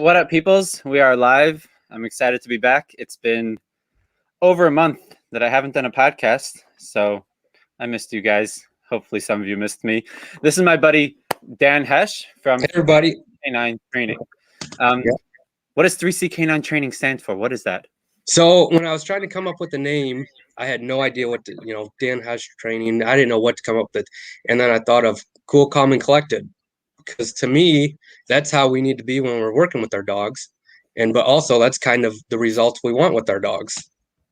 What up, peoples? We are live. I'm excited to be back. It's been over a month that I haven't done a podcast, so I missed you guys. Hopefully, some of you missed me. This is my buddy Dan Hesch from Hey, everybody. Canine Training. Yeah. What does 3C Canine Training stand for? What is that? So when I was trying to come up with the name, I had no idea what to, Dan Hesch training. I didn't know what to come up with. And then I thought of cool, calm, and collected. Because to me, that's how we need to be when we're working with our dogs. But also that's kind of the results we want with our dogs.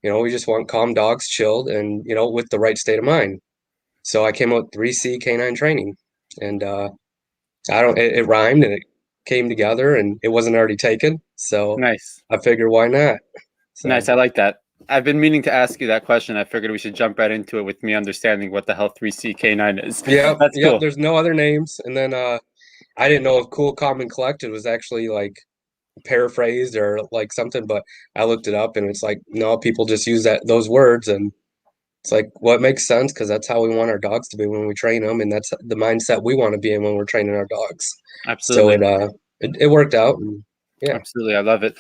We just want calm dogs, chilled, and with the right state of mind. So I came up with 3C Canine Training. And it rhymed and it came together and it wasn't already taken. So Nice. I figured why not? So. Nice. I like that. I've been meaning to ask you that question. I figured we should jump right into it with me understanding what the hell 3C Canine is. Yeah, That's cool. There's no other names. And then I didn't know if cool, calm, and collected was actually like paraphrased or like something, but I looked it up and it's like, no, people just use those words. And it's like, what makes sense? Because that's how we want our dogs to be when we train them. And that's the mindset we want to be in when we're training our dogs. Absolutely. So it worked out. And yeah. Absolutely. I love it.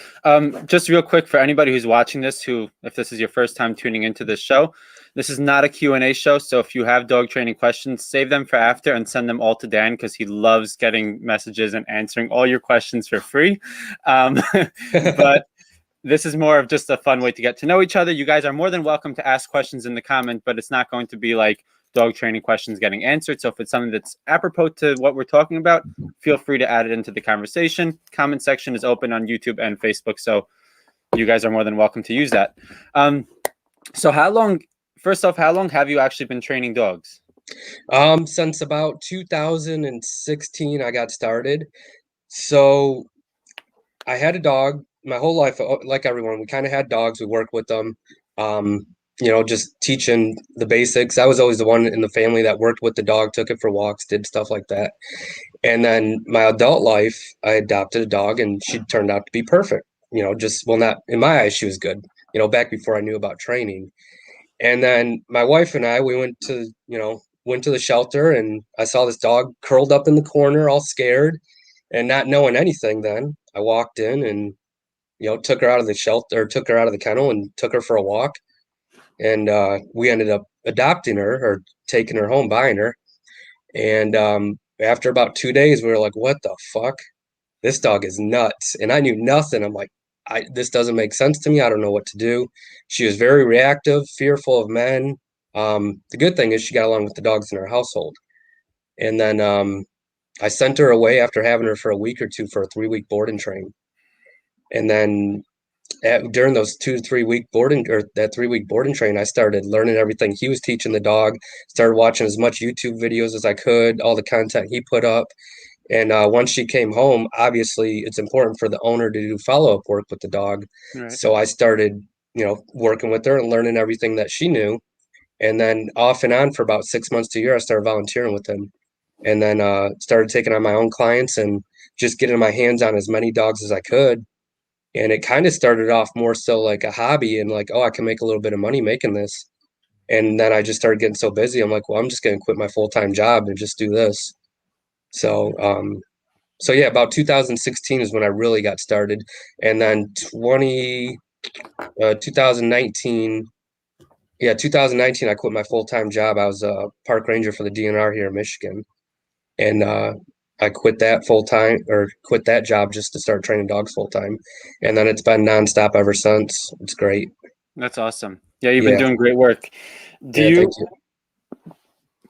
Just real quick for anybody who's watching this, if this is your first time tuning into this show, this is not a Q&A show. So if you have dog training questions, save them for after and send them all to Dan because he loves getting messages and answering all your questions for free. But this is more of just a fun way to get to know each other. You guys are more than welcome to ask questions in the comment, but it's not going to be like dog training questions getting answered. So if it's something that's apropos to what we're talking about, feel free to add it into the conversation. Comment section is open on YouTube and Facebook, so you guys are more than welcome to use that. So first off, how long have you actually been training dogs? Since about 2016, I got started. So I had a dog my whole life. Like everyone, we kind of had dogs. We worked with them. Just teaching the basics. I was always the one in the family that worked with the dog, took it for walks, did stuff like that. And then my adult life, I adopted a dog and she turned out to be perfect. Not in my eyes, she was good, back before I knew about training. And then my wife and I, we went to the shelter and I saw this dog curled up in the corner, all scared and not knowing anything. Then I walked in and, took her out of the shelter, or took her out of the kennel and took her for a walk. And we ended up adopting her or taking her home, buying her. And after about 2 days, we were like, what the fuck? This dog is nuts. And I knew nothing. I'm like, this doesn't make sense to me. I don't know what to do. She was very reactive, fearful of men. The good thing is she got along with the dogs in our household. And then I sent her away after having her for a week or two for a 3-week board and train. And then during those 2 to 3 week boarding or that 3-week boarding train, I started learning everything he was teaching the dog, started watching as much YouTube videos as I could, all the content he put up. And once she came home, obviously it's important for the owner to do follow-up work with the dog. Right. So I started, working with her and learning everything that she knew. And then off and on for about 6 months to a year, I started volunteering with him. And then started taking on my own clients and just getting my hands on as many dogs as I could. And it kind of started off more so like a hobby and like, oh, I can make a little bit of money making this. And then I just started getting so busy. I'm like, well, I'm just going to quit my full-time job and just do this. So, yeah, about 2016 is when I really got started. And then 2019, I quit my full-time job. I was a park ranger for the DNR here in Michigan. And I quit that quit that job just to start training dogs full-time. And then it's been nonstop ever since. It's great. That's awesome. Yeah, you've been doing great work. Thank you.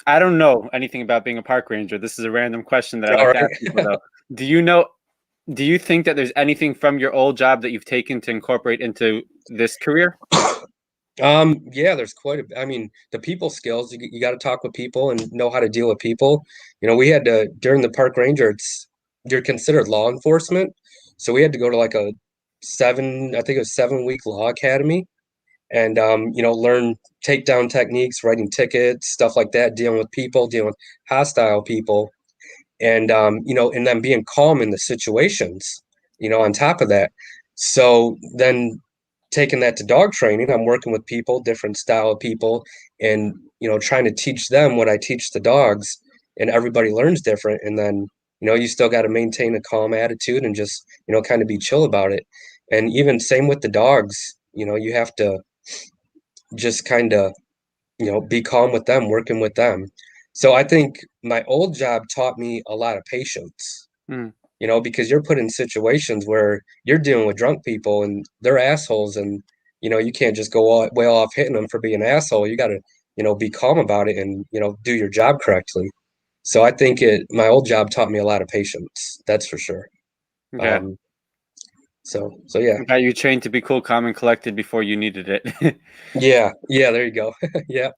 I don't know anything about being a park ranger. This is a random question that I like to ask people though. Do you think that there's anything from your old job that you've taken to incorporate into this career? Yeah, there's quite I mean, the people skills, you got to talk with people and know how to deal with people. We had to, during the park ranger, you're considered law enforcement. So we had to go to like a 7-week law academy and, learn takedown techniques, writing tickets, stuff like that, dealing with people, dealing with hostile people and, and then being calm in the situations, on top of that. So then taking that to dog training, I'm working with people, different style of people, and trying to teach them what I teach the dogs, and everybody learns different. And then You still got to maintain a calm attitude and just, kind of be chill about it. And even same with the dogs, you have to just kind of, be calm with them, working with them. So I think my old job taught me a lot of patience, Mm, because you're put in situations where you're dealing with drunk people and they're assholes, and you can't just go way off hitting them for being an asshole. You got to, be calm about it and do your job correctly. So I think my old job taught me a lot of patience. That's for sure. yeah. Um, so yeah, Got you trained to be cool, calm, and collected before you needed it. yeah. There you go. Yeah.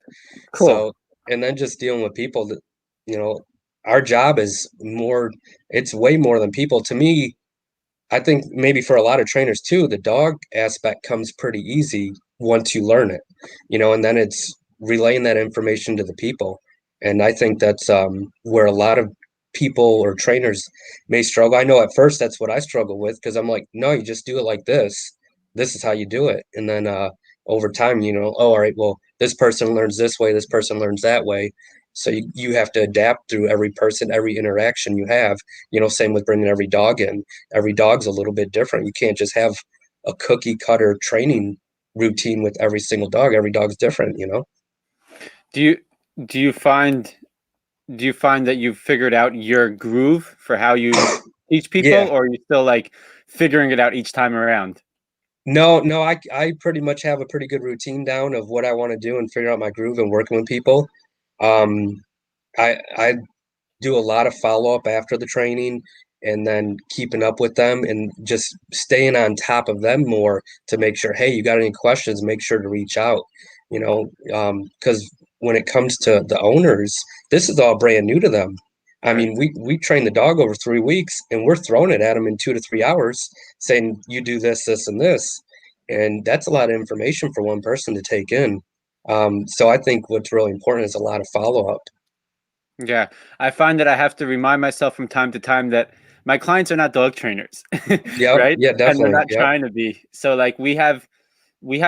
Cool. So, and then just dealing with people that, you know, our job is more. It's way more than people. To me, I think maybe for a lot of trainers too, the dog aspect comes pretty easy once you learn it, and then it's relaying that information to the people. And I think that's where a lot of people or trainers may struggle. I know at first that's what I struggle with because I'm like, no, you just do it like this. This is how you do it. And then over time, oh, all right, well, this person learns this way, this person learns that way. So you have to adapt through every person, every interaction you have. Same with bringing every dog in. Every dog's a little bit different. You can't just have a cookie cutter training routine with every single dog. Every dog's different. Do you do you find do you find that you've figured out your groove for how you teach people, Yeah. or are you still like figuring it out each time around? No, I pretty much have a pretty good routine down of what I want to do and figure out my groove and working with people. Um, I do a lot of follow up after the training and then keeping up with them and just staying on top of them more to make sure, hey, you got any questions, make sure to reach out, because when it comes to the owners, this is all brand new to them. I Right. mean, we train the dog over 3 weeks and we're throwing it at them in 2 to 3 hours saying, you do this, this, and this. And that's a lot of information for one person to take in. So I think what's really important is a lot of follow up. Yeah, I find that I have to remind myself from time to time that my clients are not dog trainers, Yep. right? Yeah, And they're definitely. not Yep. trying to be. So like we have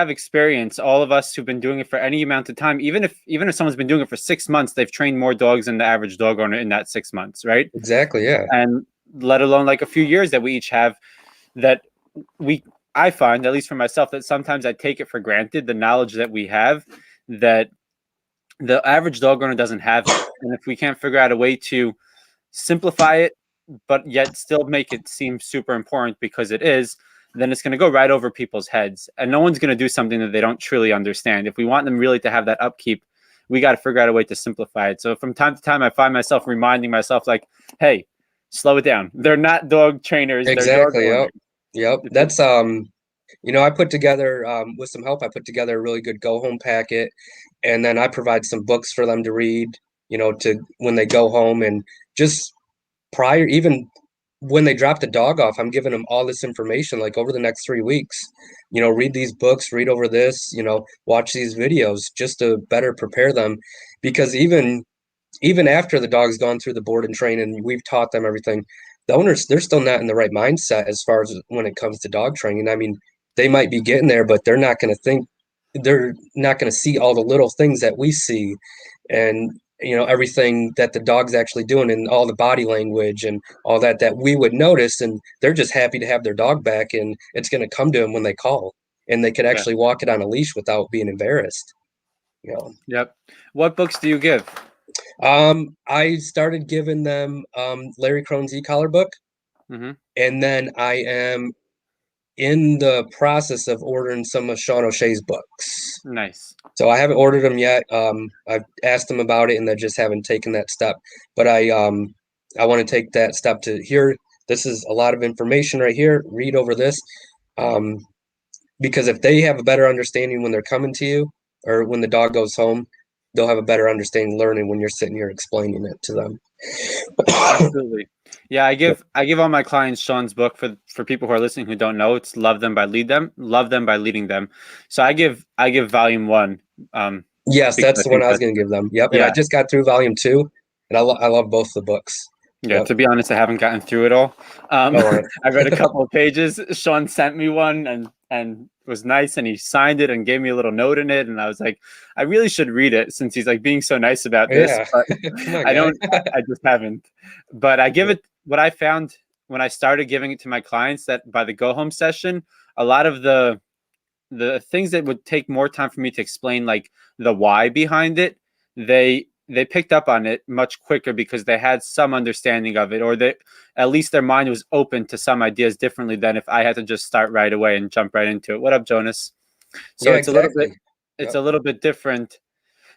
experience, all of us who've been doing it for any amount of time. Even if someone's been doing it for 6 months, they've trained more dogs than the average dog owner in that 6 months, right? Exactly. Yeah. And let alone like a few years that we each have that we I find, at least for myself, that sometimes I take it for granted, the knowledge that we have that the average dog owner doesn't have it. And if we can't figure out a way to simplify it, but yet still make it seem super important because it is, then it's going to go right over people's heads. And no one's going to do something that they don't truly understand. If we want them really to have that upkeep, we got to figure out a way to simplify it. So from time to time, I find myself reminding myself, like, hey, slow it down. They're not dog trainers, they're dog Exactly. owners. Yep. Yep. That's I put together with some help, I put together a really good go home packet, and then I provide some books for them to read, to when they go home and just prior, even when they drop the dog off, I'm giving them all this information like over the next 3 weeks. Read these books, read over this, watch these videos just to better prepare them, because even after the dog's gone through the board and train and we've taught them everything, the owners, they're still not in the right mindset as far as when it comes to dog training. I mean, they might be getting there, but they're not going to see all the little things that we see, and everything that the dog's actually doing and all the body language and all that we would notice, and they're just happy to have their dog back, and it's going to come to them when they call, and they could Yeah. actually walk it on a leash without being embarrassed. you know Yep. What books do you give? I started giving them Larry Crohn's e-collar book, Hmm. and then I am in the process of ordering some of Sean O'Shea's books. Nice. So I haven't ordered them yet. I've asked them about it, and they just haven't taken that step. But I want to take that step to here. This is a lot of information right here. Read over this, um, because if they have a better understanding when they're coming to you, or when the dog goes home, they'll have a better understanding learning when you're sitting here explaining it to them. Absolutely. Yeah, I Yep. give all my clients Sean's book for people who are listening who don't know. It's Love Them by Lead Them, Love Them by Leading Them. So I give volume one, Yes, because that's I the one think I was that, going to give them. Yep, and I yeah, just got through volume 2, and I love both the books. yeah. Yep. To be honest, I haven't gotten through it all. All right. I read a couple of pages. Sean sent me one and was nice, and he signed it and gave me a little note in it, and I was like, I really should read it since he's like being so nice about this, Yeah. but Come on, I guy. don't. I just haven't. But I give Yeah. it. what I found when I started giving it to my clients, that by the go home session, a lot of the things that would take more time for me to explain, like the why behind it, they picked up on it much quicker because they had some understanding of it, or that at least their mind was open to some ideas differently than if I had to just start right away and jump right into it. What up, Jonas? So Yeah, exactly. it's Yep. a little bit different,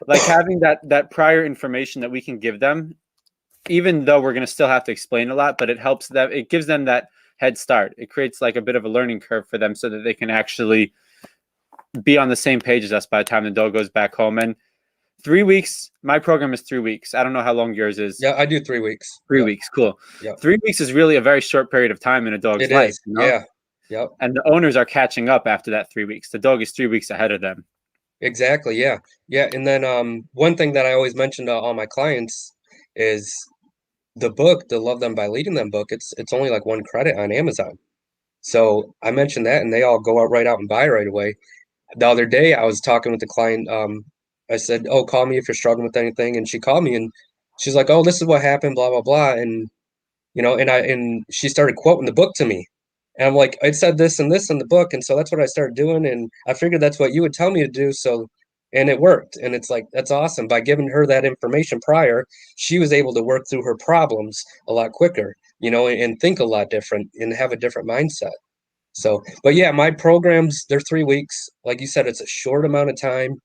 like having that prior information that we can give them, even though we're going to still have to explain a lot, but it helps them, it gives them that head start. It creates like a bit of a learning curve for them so that they can actually be on the same page as us by the time the dog goes back home. And 3 weeks, my program is 3 weeks. I don't know how long yours is. Yeah, I do 3 weeks. Three Yep. weeks, cool. Yep. 3 weeks is really a very short period of time in a dog's It life, is. you know? Yeah. Yep. And the owners are catching up after that 3 weeks. The dog is 3 weeks ahead of them. Exactly. Yeah. Yeah. And then one thing that I always mention to all my clients is the book, the Love Them by Leading Them book. It's only like one credit on Amazon. So I mentioned that, and they all go out right out and buy right away. The other day, I was talking with the client. I said, "Oh, call me if you're struggling with anything," and she called me, and she's like, "Oh, this is what happened, blah blah blah," and and she started quoting the book to me. And I'm like, it said this and this in the book. And so that's what I started doing. And I figured that's what you would tell me to do. So, and it worked. And it's like, that's awesome. By giving her that information prior, she was able to work through her problems a lot quicker, and think a lot different and have a different mindset. So, but yeah, my programs, they're 3 weeks. Like you said, it's a short amount of time.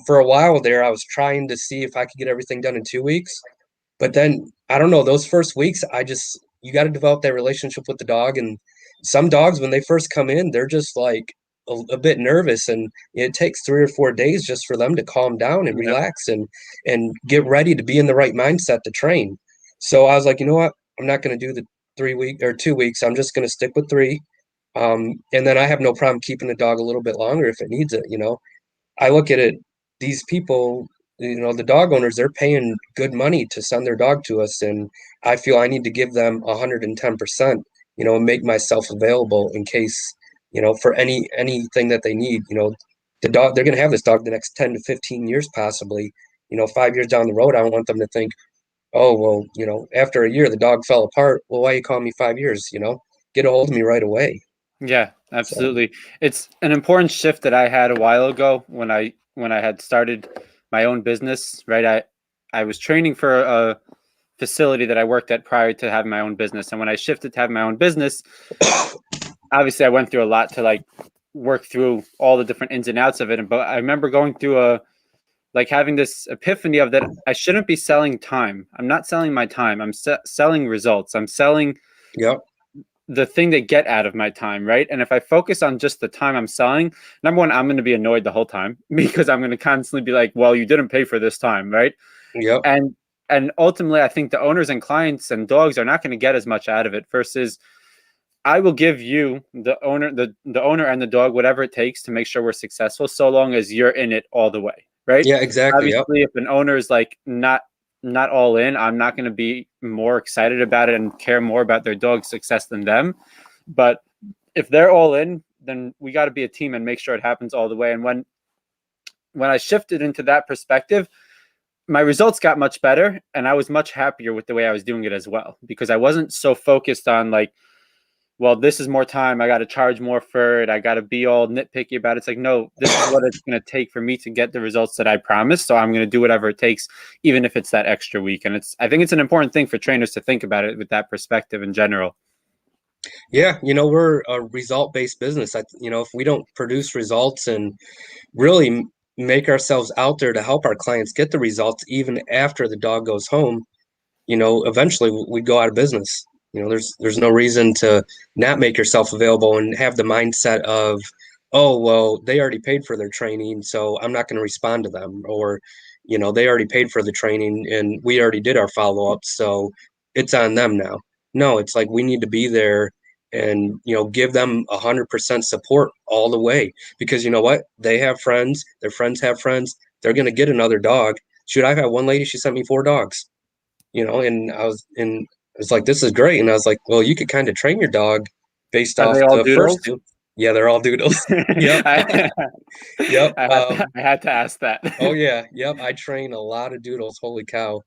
For a while there, I was trying to see if I could get everything done in 2 weeks. But then I don't know, those first weeks, you got to develop that relationship with the dog. And some dogs, when they first come in, they're just like a bit nervous, and it takes 3 or 4 days just for them to calm down and Yeah. relax and get ready to be in the right mindset to train. So I was like, you know what? I'm not going to do the 3 week or 2 weeks. I'm just going to stick with three. And then I have no problem keeping the dog a little bit longer if it needs it. I look at it, these people, the dog owners, they're paying good money to send their dog to us. And I feel I need to give them 110%, and make myself available in case, for anything that they need. The dog, they're going to have this dog the next 10 to 15 years, possibly. 5 years down the road, I don't want them to think, oh, well, after a year, the dog fell apart. Well, why you call me 5 years? Get a hold of me right away. Yeah, So, absolutely. It's an important shift that I had a while ago when I had started my own business, right? I was training for a facility that I worked at prior to having my own business. And when I shifted to have my own business, obviously I went through a lot to like work through all the different ins and outs of it. But I remember going through having this epiphany of that I shouldn't be selling time. I'm not selling my time. I'm selling results. I'm selling yep, the thing they get out of my time, right? And if I focus on just the time I'm selling, number one, I'm going to be annoyed the whole time because I'm going to constantly be like, well, you didn't pay for this time, right? yep, And ultimately, I think the owners and clients and dogs are not going to get as much out of it versus I will give you the owner and the dog whatever it takes to make sure we're successful, so long as you're in it all the way, right? yeah, exactly, yep, Obviously, if an owner is like not all in, I'm not going to be more excited about it and care more about their dog's success than them. But if they're all in, then we got to be a team and make sure it happens all the way. And when I shifted into that perspective, my results got much better and I was much happier with the way I was doing it as well, because I wasn't so focused on like, well, this is more time. I got to charge more for it. I got to be all nitpicky about it. It's like, no, this is what it's going to take for me to get the results that I promised. So I'm going to do whatever it takes, even if it's that extra week. And I think it's an important thing for trainers to think about it with that perspective in general. yeah. We're a result-based business. If we don't produce results and really make ourselves out there to help our clients get the results, even after the dog goes home, eventually we'd go out of business. There's no reason to not make yourself available and have the mindset of, oh, well, they already paid for their training, so I'm not going to respond to them, or they already paid for the training and we already did our follow-up, so it's on them now. No, it's like we need to be there and give them 100% support all the way, because you know what, they have friends, their friends have friends, they're going to get another dog. Shoot, I've had one lady, she sent me 4 dogs, and I was like, this is great. And I was like, well, you could kind of train your dog based Are off they all the first doodles? two. Yeah, they're all doodles. Yep. I, Yep. I had to ask that. Oh yeah. Yep. I train a lot of doodles. Holy cow.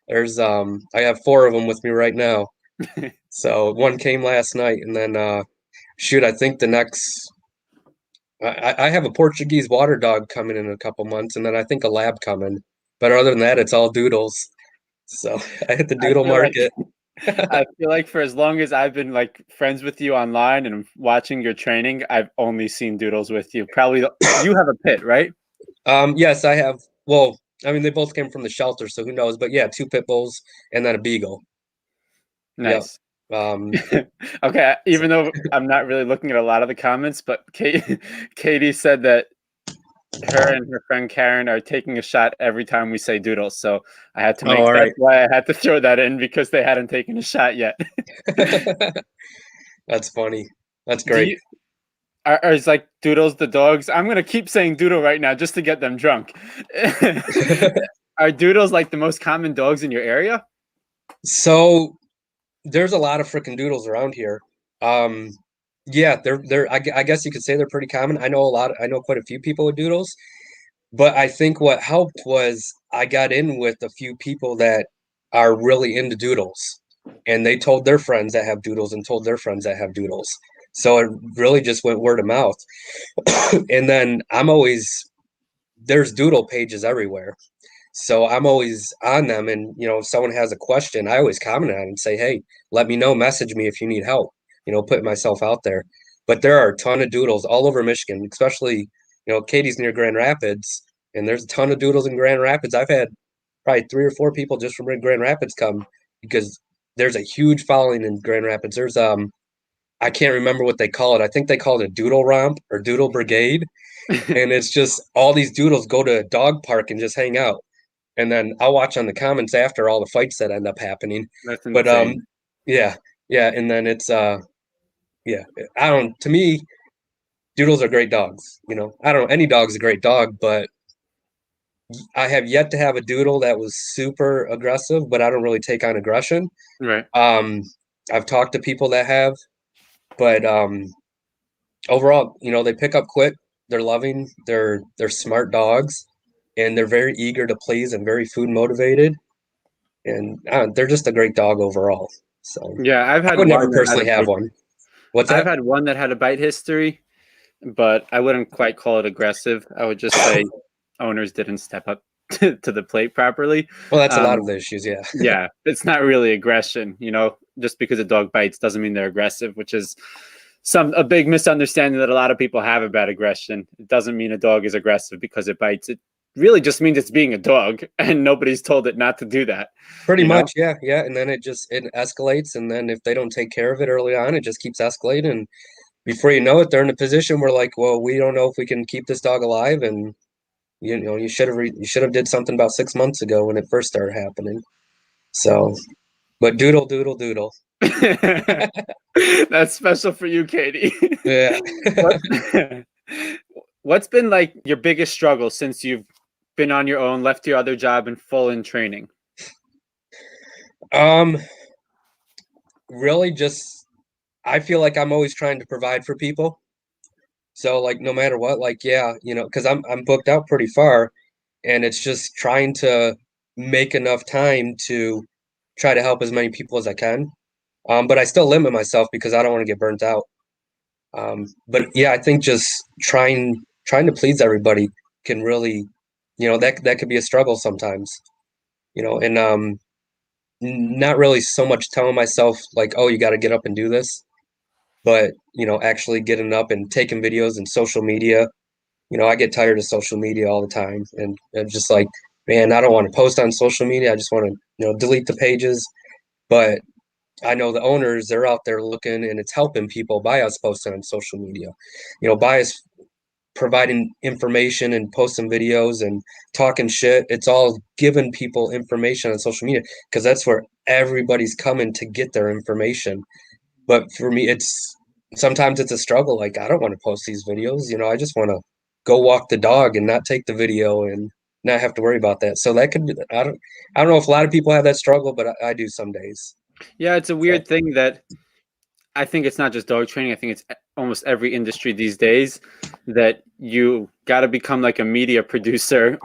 I have 4 of them with me right now. So one came last night, and then shoot, I think the next I have a Portuguese water dog coming in a couple months, and then I think a lab coming. But other than that, it's all doodles. So I hit the I doodle feel like market. I feel like for as long as I've been like friends with you online and watching your training, I've only seen doodles with you. Probably you have a pit, right? Yes, I have. Well, I mean, they both came from the shelter, so who knows? But yeah, two pit bulls and then a beagle. Yep. Nice. Um, Okay, so- even though I'm not really looking at a lot of the comments, but Katie said that her and her friend Karen are taking a shot every time we say doodles. So I had to oh, make all that's right. why I had to throw that in because they hadn't taken a shot yet. That's funny. That's Do great. you are is like doodles the dogs? I'm gonna keep saying doodle right now just to get them drunk. Are doodles like the most common dogs in your area? So there's a lot of freaking doodles around here. Um, yeah, I guess you could say they're pretty common. I know quite a few people with doodles, but I think what helped was I got in with a few people that are really into doodles, and they told their friends that have doodles and told their friends that have doodles. So it really just went word of mouth. And then there's doodle pages everywhere. So I'm always on them, and if someone has a question, I always comment on it and say, "Hey, let me know. Message me if you need help." Putting myself out there. But there are a ton of doodles all over Michigan, especially Katie's near Grand Rapids, and there's a ton of doodles in Grand Rapids. I've had probably 3 or 4 people just from Grand Rapids come because there's a huge following in Grand Rapids. There's I can't remember what they call it. I think they call it a doodle romp or doodle brigade, and it's just all these doodles go to a dog park and just hang out, and then I'll watch on the comments after all the fights that end up happening. That's But insane. yeah, yeah, and then it's yeah, I don't. To me, doodles are great dogs. I don't know, any dog's a great dog, but I have yet to have a doodle that was super aggressive. But I don't really take on aggression. Right. Um, I've talked to people that have, but overall, they pick up quick. They're loving. They're smart dogs, and they're very eager to please and very food motivated. And they're just a great dog overall. So Yeah, I've I had would never one that had a personally have bite. one. What's I've that? had one that had a bite history, but I wouldn't quite call it aggressive. I would just say owners didn't step up to the plate properly. Well, that's a lot of Um, the issues. Yeah. yeah, it's not really aggression. Just because a dog bites doesn't mean they're aggressive, which is a big misunderstanding that a lot of people have about aggression. It doesn't mean a dog is aggressive because it bites. It really just means it's being a dog, and nobody's told it not to do that. Pretty You know? much, yeah, yeah. And then it escalates, and then if they don't take care of it early on, it just keeps escalating. And before you know it, they're in a position where like, well, we don't know if we can keep this dog alive, and you should have did something about 6 months ago when it first started happening. So, but doodle, doodle, doodle. That's special for you, Katie. Yeah. what What's been like your biggest struggle since you've been on your own, left your other job, and full in training? Um, really, just I feel like I'm always trying to provide for people. So like no matter what, like yeah, because I'm booked out pretty far, and it's just trying to make enough time to try to help as many people as I can. But I still limit myself because I don't want to get burnt out. But yeah, I think just trying to please everybody can really, that could be a struggle sometimes. And not really so much telling myself like, oh, you got to get up and do this, but actually getting up and taking videos and social media. I get tired of social media all the time, and I'm just like, man, I don't want to post on social media. I just want to, delete the pages. But I know the owners, they're out there looking, and it's helping people by us posting on social media, by us providing information and posting videos and talking shit. It's all giving people information on social media because that's where everybody's coming to get their information. But for me, sometimes it's a struggle. Like, I don't want to post these videos. I just want to go walk the dog and not take the video and not have to worry about that. So that could be, I don't know if a lot of people have that struggle, but I do some days. Yeah, it's a So weird thing that I think it's not just dog training. I think it's almost every industry these days that you got to become like a media producer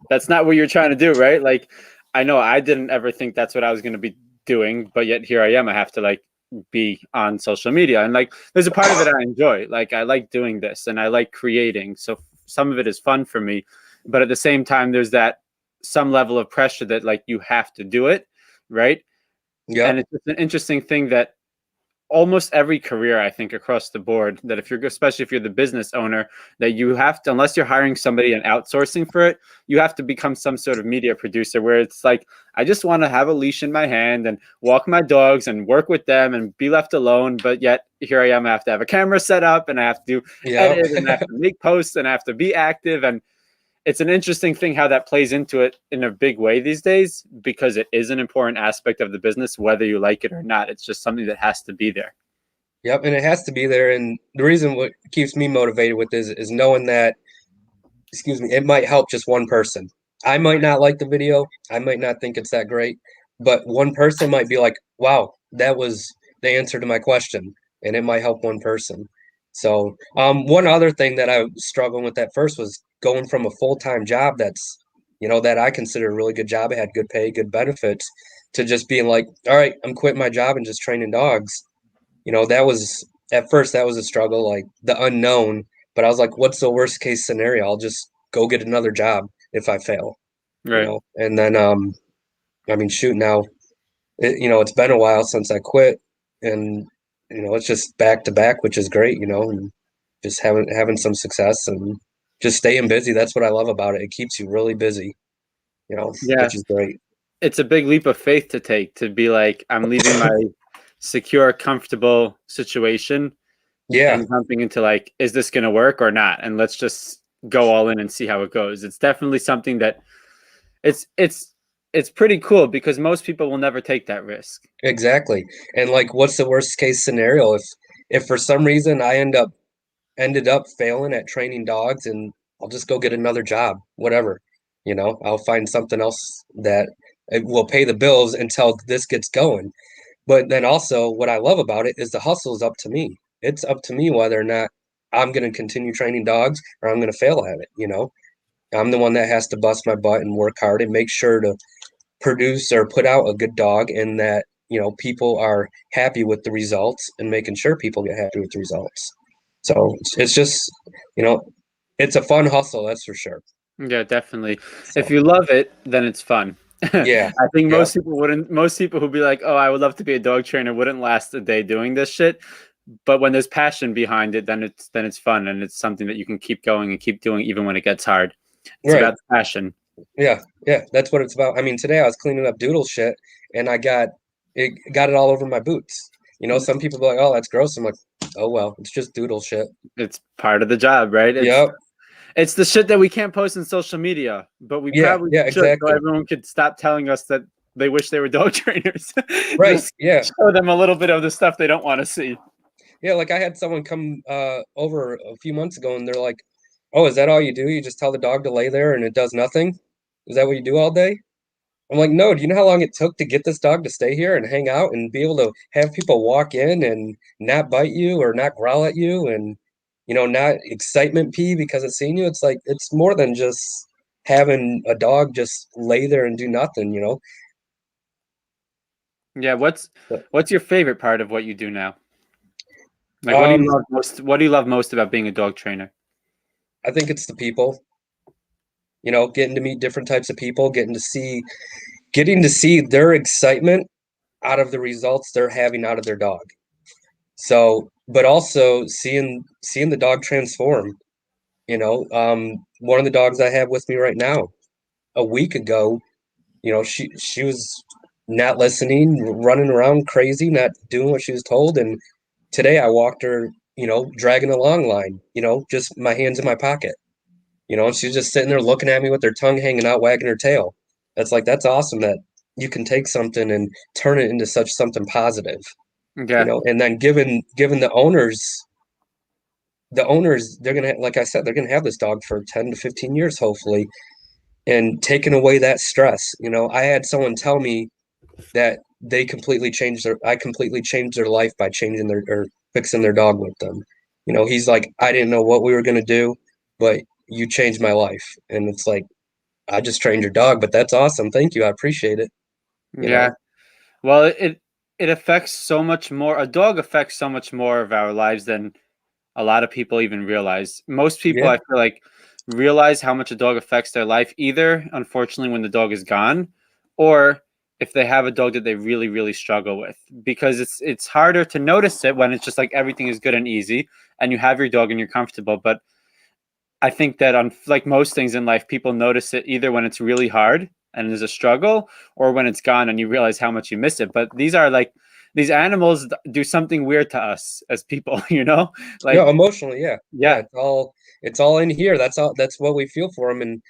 that's not what you're trying to do, right? Like, I know I didn't ever think that's what I was going to be doing, but yet here I am. I have to like be on social media, and like there's a part of it I enjoy. Like I like doing this and I like creating. So some of it is fun for me, but at the same time, there's that some level of pressure that like you have to do it, right? And Yep. it's just an interesting thing that almost every career, I think, across the board, that if you're, especially if you're the business owner, that you have to, unless you're hiring somebody and outsourcing for it, you have to become some sort of media producer where it's like, I just want to have a leash in my hand and walk my dogs and work with them and be left alone. But yet here I am, I have to have a camera set up and I have to Yep. edit and I have to make posts and I have to be active. And it's an interesting thing how that plays into it in a big way these days, because it is an important aspect of the business, whether you like it or not. It's just something that has to be there. Yep. And it has to be there. And the reason what keeps me motivated with this is knowing that, excuse me, it might help just one person. I might not like the video. I might not think it's that great, but one person might be like, wow, that was the answer to my question. And it might help one person. So, one other thing that I was struggling with at first was going from a full-time job that's, that I consider a really good job. It had good pay, good benefits, to just being like, all right, I'm quitting my job and just training dogs. That was at first that was a struggle, like the unknown. But I was like, what's the worst case scenario? I'll just go get another job if I fail, Right. And then, I mean, shoot, now, it's been a while since I quit, and it's just back to back, which is great, and just having some success and just staying busy. That's what I love about it. It keeps you really busy, Yeah. which is great. It's a big leap of faith to take, to be like, I'm leaving my secure, comfortable situation Yeah, and jumping into like, is this going to work or not? And let's just go all in and see how it goes. It's definitely something that it's pretty cool, because most people will never take that risk. exactly. And like, what's the worst case scenario if for some reason I ended up failing at training dogs, and I'll just go get another job, whatever. I'll find something else that it will pay the bills until this gets going. But then also what I love about it is the hustle is up to me. It's up to me whether or not I'm going to continue training dogs or I'm going to fail at it. I'm the one that has to bust my butt and work hard and make sure to produce or put out a good dog, and that, people are happy with the results, and making sure people get happy with the results. So it's just, you know, it's a fun hustle, that's for sure. Yeah, definitely. If So you love it, then it's fun. yeah, I think yep, most people who'd be like, oh, I would love to be a dog trainer, wouldn't last a day doing this shit. But when there's passion behind it, then it's fun, and it's something that you can keep going and keep doing even when it gets hard. It's right, about the passion. yeah, yeah. That's what it's about. I mean, today I was cleaning up doodle shit, and I got it all over my boots. Some people be like, "Oh, that's gross." I'm like, "Oh well, it's just doodle shit." It's part of the job, right? Yep, It's the shit that we can't post in social media, but we yeah, probably yeah, should, so exactly. everyone could stop telling us that they wish they were dog trainers. Right, Just yeah. show them a little bit of the stuff they don't want to see. Yeah, like I had someone come over a few months ago, and they're like, "Oh, is that all you do? You just tell the dog to lay there and it does nothing? Is that what you do all day?" I'm like, "No, do you know how long it took to get this dog to stay here and hang out and be able to have people walk in and not bite you or not growl at you, and not excitement pee because it's seen you? It's like it's more than just having a dog just lay there and do nothing. Yeah, what's your favorite part of what you do now? Like, what do you Um, love most? What do you love most about being a dog trainer? I think it's the people, getting to meet different types of people, getting to see their excitement out of the results they're having out of their dog. So, but also seeing the dog transform. One of the dogs I have with me right now, a week ago, she was not listening, running around crazy, not doing what she was told, and today I walked her, dragging a long line, just my hands in my pocket. And she's just sitting there looking at me with her tongue hanging out, wagging her tail. That's awesome that you can take something and turn it into such something positive. Yeah, And then given the owners, they're gonna, like I said, they're gonna have this dog for 10 to 15 years, hopefully, and taking away that stress. I had someone tell me that I completely changed their life by changing their or fixing their dog with them. He's like, I didn't know what we were gonna do, but you changed my life. And it's like, I just trained your dog, but that's awesome. Thank you. I appreciate it. You yeah. know, Well, it affects so much more. A dog affects so much more of our lives than a lot of people even realize. Most people, Yeah. I feel like, realize how much a dog affects their life, either unfortunately when the dog is gone, or if they have a dog that they really, really struggle with. Because it's harder to notice it when it's just like everything is good and easy, and you have your dog and you're comfortable. But I think that on like most things in life, people notice it either when it's really hard and there's a struggle, or when it's gone and you realize how much you miss it. But these are like these animals do something weird to us as people, you know? Yeah, Like, emotionally, yeah. Yeah, yeah. it's all in here. That's what we feel for them, and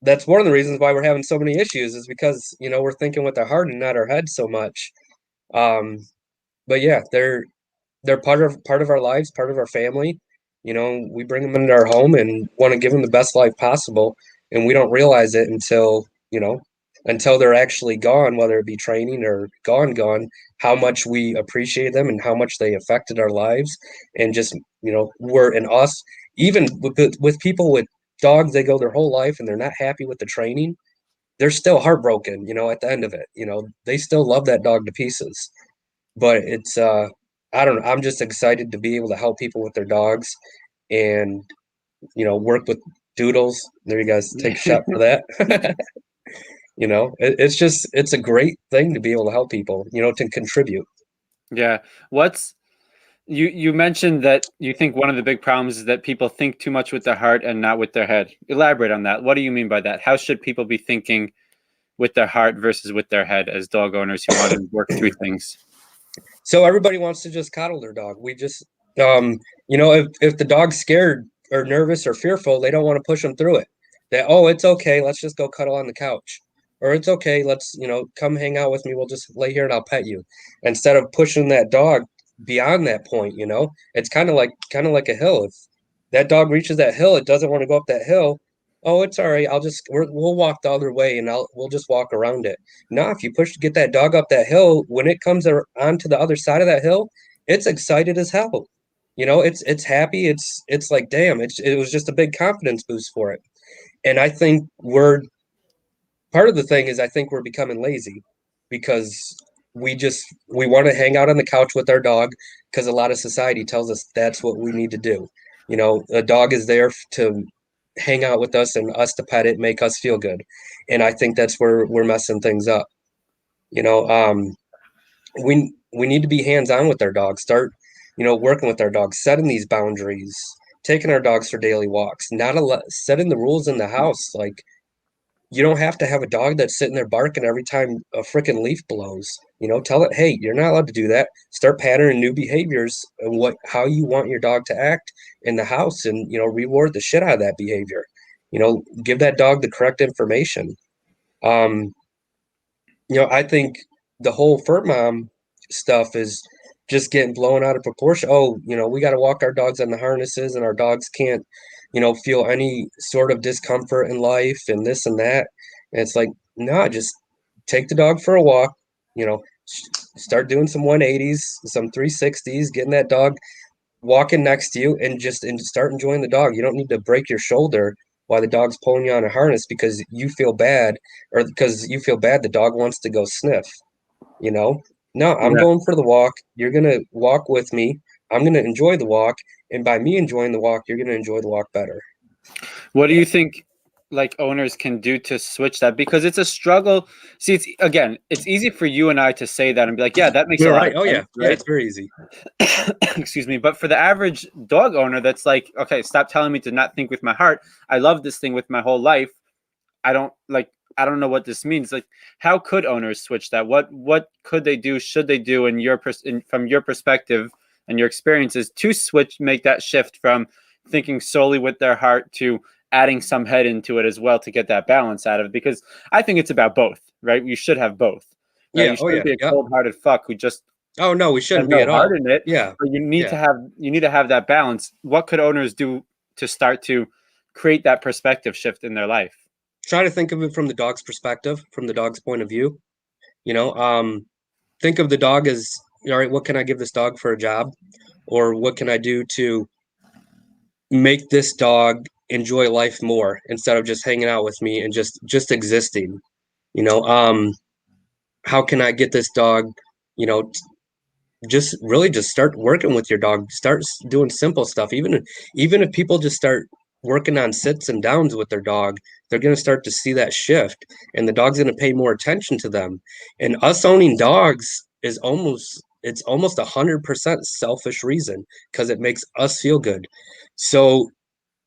that's one of the reasons why we're having so many issues is because, we're thinking with our heart and not our head so much. Um, but yeah, they're part of our lives, part of our family. We bring them into our home and want to give them the best life possible, and we don't realize it until they're actually gone, whether it be training or gone, how much we appreciate them and how much they affected our lives, and just we're in us, even with people with dogs, they go their whole life and they're not happy with the training. They're still heartbroken, at the end of it. They still love that dog to pieces, but it's I don't know, I'm just excited to be able to help people with their dogs and work with doodles. There, you guys take a shot for that. It's a great thing to be able to help people, to contribute. Yeah. What's you mentioned that you think one of the big problems is that people think too much with their heart and not with their head. Elaborate on that. What do you mean by that? How should people be thinking with their heart versus with their head as dog owners who want to work through things? So everybody wants to just coddle their dog. We just if the dog's scared or nervous or fearful, they don't want to push them through it. Oh, it's okay, let's just go cuddle on the couch. Or it's okay, let's, come hang out with me. We'll just lay here and I'll pet you. Instead of pushing that dog beyond that point, it's kind of like a hill. If that dog reaches that hill, it doesn't want to go up that hill. Oh, it's all right. We'll walk the other way and we'll just walk around it. Now, if you push to get that dog up that hill, when it comes onto the other side of that hill, it's excited as hell. It's happy. It's like, damn, it was just a big confidence boost for it. And I think we're part of the thing is I think we're becoming lazy because we want to hang out on the couch with our dog because a lot of society tells us that's what we need to do. A dog is there to hang out with us and us to pet it, make us feel good. And I think that's where we're messing things up. You know, we need to be hands on with our dogs. Start, working with our dogs, setting these boundaries, taking our dogs for daily walks, setting the rules in the house. Like, you don't have to have a dog that's sitting there barking every time a freaking leaf blows. Tell it, hey, you're not allowed to do that. Start patterning new behaviors and how you want your dog to act in the house, and reward the shit out of that behavior. Give that dog the correct information. Um, I think the whole fur mom stuff is just getting blown out of proportion. Oh, we got to walk our dogs on the harnesses, and our dogs can't, feel any sort of discomfort in life and this and that. And it's like, no, just take the dog for a walk, start doing some 180s, some 360s, getting that dog walking next to you, and start enjoying the dog. You don't need to break your shoulder while the dog's pulling you on a harness because you feel bad, or because you feel bad the dog wants to go sniff, you know? No, I'm Yeah. going for the walk. You're gonna walk with me. I'm gonna enjoy the walk, and by me enjoying the walk, you're gonna enjoy the walk better. What do you think like owners can do to switch that? Because it's a struggle. See, it's easy for you and I to say that and be like, yeah, that makes a You're lot right. of Oh yeah, sense, yeah. right? It's very easy. Excuse me. But for the average dog owner that's like, okay, stop telling me to not think with my heart. I love this thing with my whole life. I don't know what this means. Like, how could owners switch that? What could they do? Should they do from your perspective and your experiences to make that shift from thinking solely with their heart to adding some head into it as well to get that balance out of it? Because I think it's about both, right? You should have both, right? Yeah. You Oh shouldn't yeah. be a Yep. cold-hearted fuck who just Oh no, we has shouldn't be no at heart all. in it. Yeah. But Yeah. you need to have that balance. What could owners do to start to create that perspective shift in their life? Try to think of it from the dog's perspective, from the dog's point of view. You know, um, think of the dog as, all right, what can I give this dog for a job? Or what can I do to make this dog enjoy life more instead of just hanging out with me and just existing? You know, um, how can I get this dog, you know, just really just start working with your dog. Start doing simple stuff. Even if people just start working on sits and downs with their dog, they're going to start to see that shift, and the dog's going to pay more attention to them. And us owning dogs is almost 100% selfish reason because it makes us feel good. So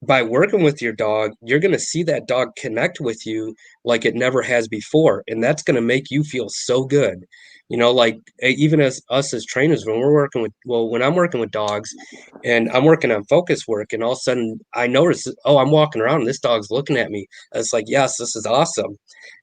by working with your dog, you're going to see that dog connect with you like it never has before. And that's going to make you feel so good. Like even as us as trainers, when I'm working with dogs and I'm working on focus work, and all of a sudden I notice, oh, I'm walking around and this dog's looking at me. It's like, yes, this is awesome.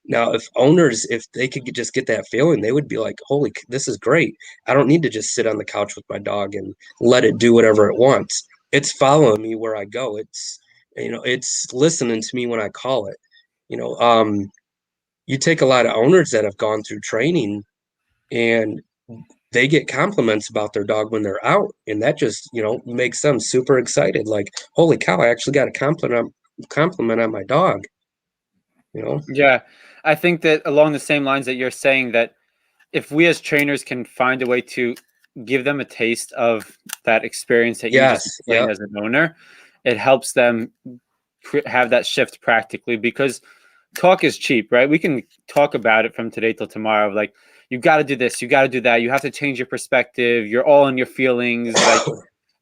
Now, if they could just get that feeling, they would be like, holy, this is great. I don't need to just sit on the couch with my dog and let it do whatever it wants. It's following me where I go. It's listening to me when I call it. You know, um, you take a lot of owners that have gone through training and they get compliments about their dog when they're out, and that just, makes them super excited. Like, holy cow, I actually got a compliment on my dog, you know? Yeah, I think that along the same lines that you're saying, that if we as trainers can find a way to give them a taste of that experience that you Yes. just explained Yep. as an owner, it helps them have that shift practically, because talk is cheap, right? We can talk about it from today till tomorrow. Like, you got to do this, you got to do that, you have to change your perspective, you're all in your feelings, like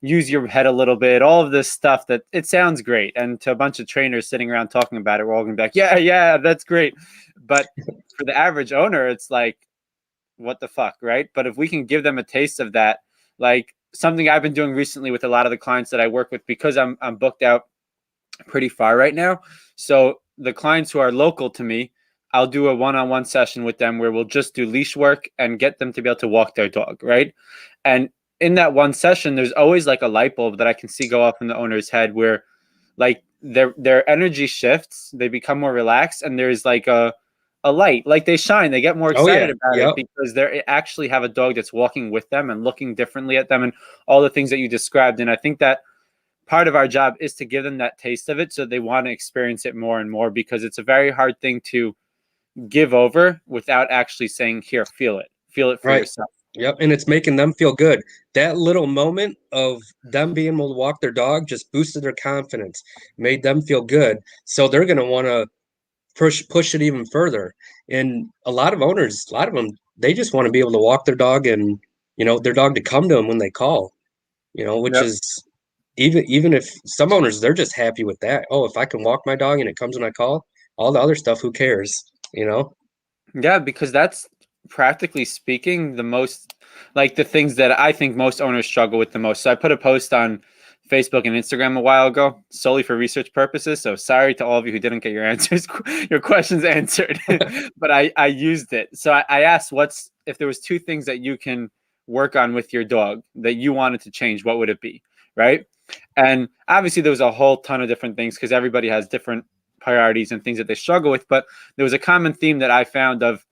use your head a little bit, all of this stuff that it sounds great. And to a bunch of trainers sitting around talking about it, we're all gonna be like, yeah, yeah, that's great. But for the average owner, it's like, what the fuck, right? But if we can give them a taste of that, like something I've been doing recently with a lot of the clients that I work with, because I'm booked out pretty far right now. So the clients who are local to me, I'll do a one-on-one session with them where we'll just do leash work and get them to be able to walk their dog, right? And in that one session, there's always like a light bulb that I can see go off in the owner's head, where like their energy shifts, they become more relaxed, and there's like a light, like they shine, they get more Oh excited yeah. about it Yep. because they actually have a dog that's walking with them and looking differently at them and all the things that you described. And I think that part of our job is to give them that taste of it so they want to experience it more and more, because it's a very hard thing to give over without actually saying, here, feel it for Right. yourself. Yep. And it's making them feel good. That little moment of them being able to walk their dog just boosted their confidence, made them feel good. So they're going to want to push it even further. And a lot of them, they just want to be able to walk their dog and, their dog to come to them when they call, which Yep. is even if some owners, they're just happy with that. Oh, if I can walk my dog and it comes when I call, all the other stuff, who cares, you know? Yeah, because that's practically speaking the most, like the things that I think most owners struggle with the most. So I put a post on Facebook and Instagram a while ago solely for research purposes. So sorry to all of you who didn't get your answers, your questions answered, but I used it. So I asked, what's, if there was two things that you can work on with your dog that you wanted to change, what would it be? Right. And obviously there was a whole ton of different things because everybody has different priorities and things that they struggle with. But there was a common theme that I found of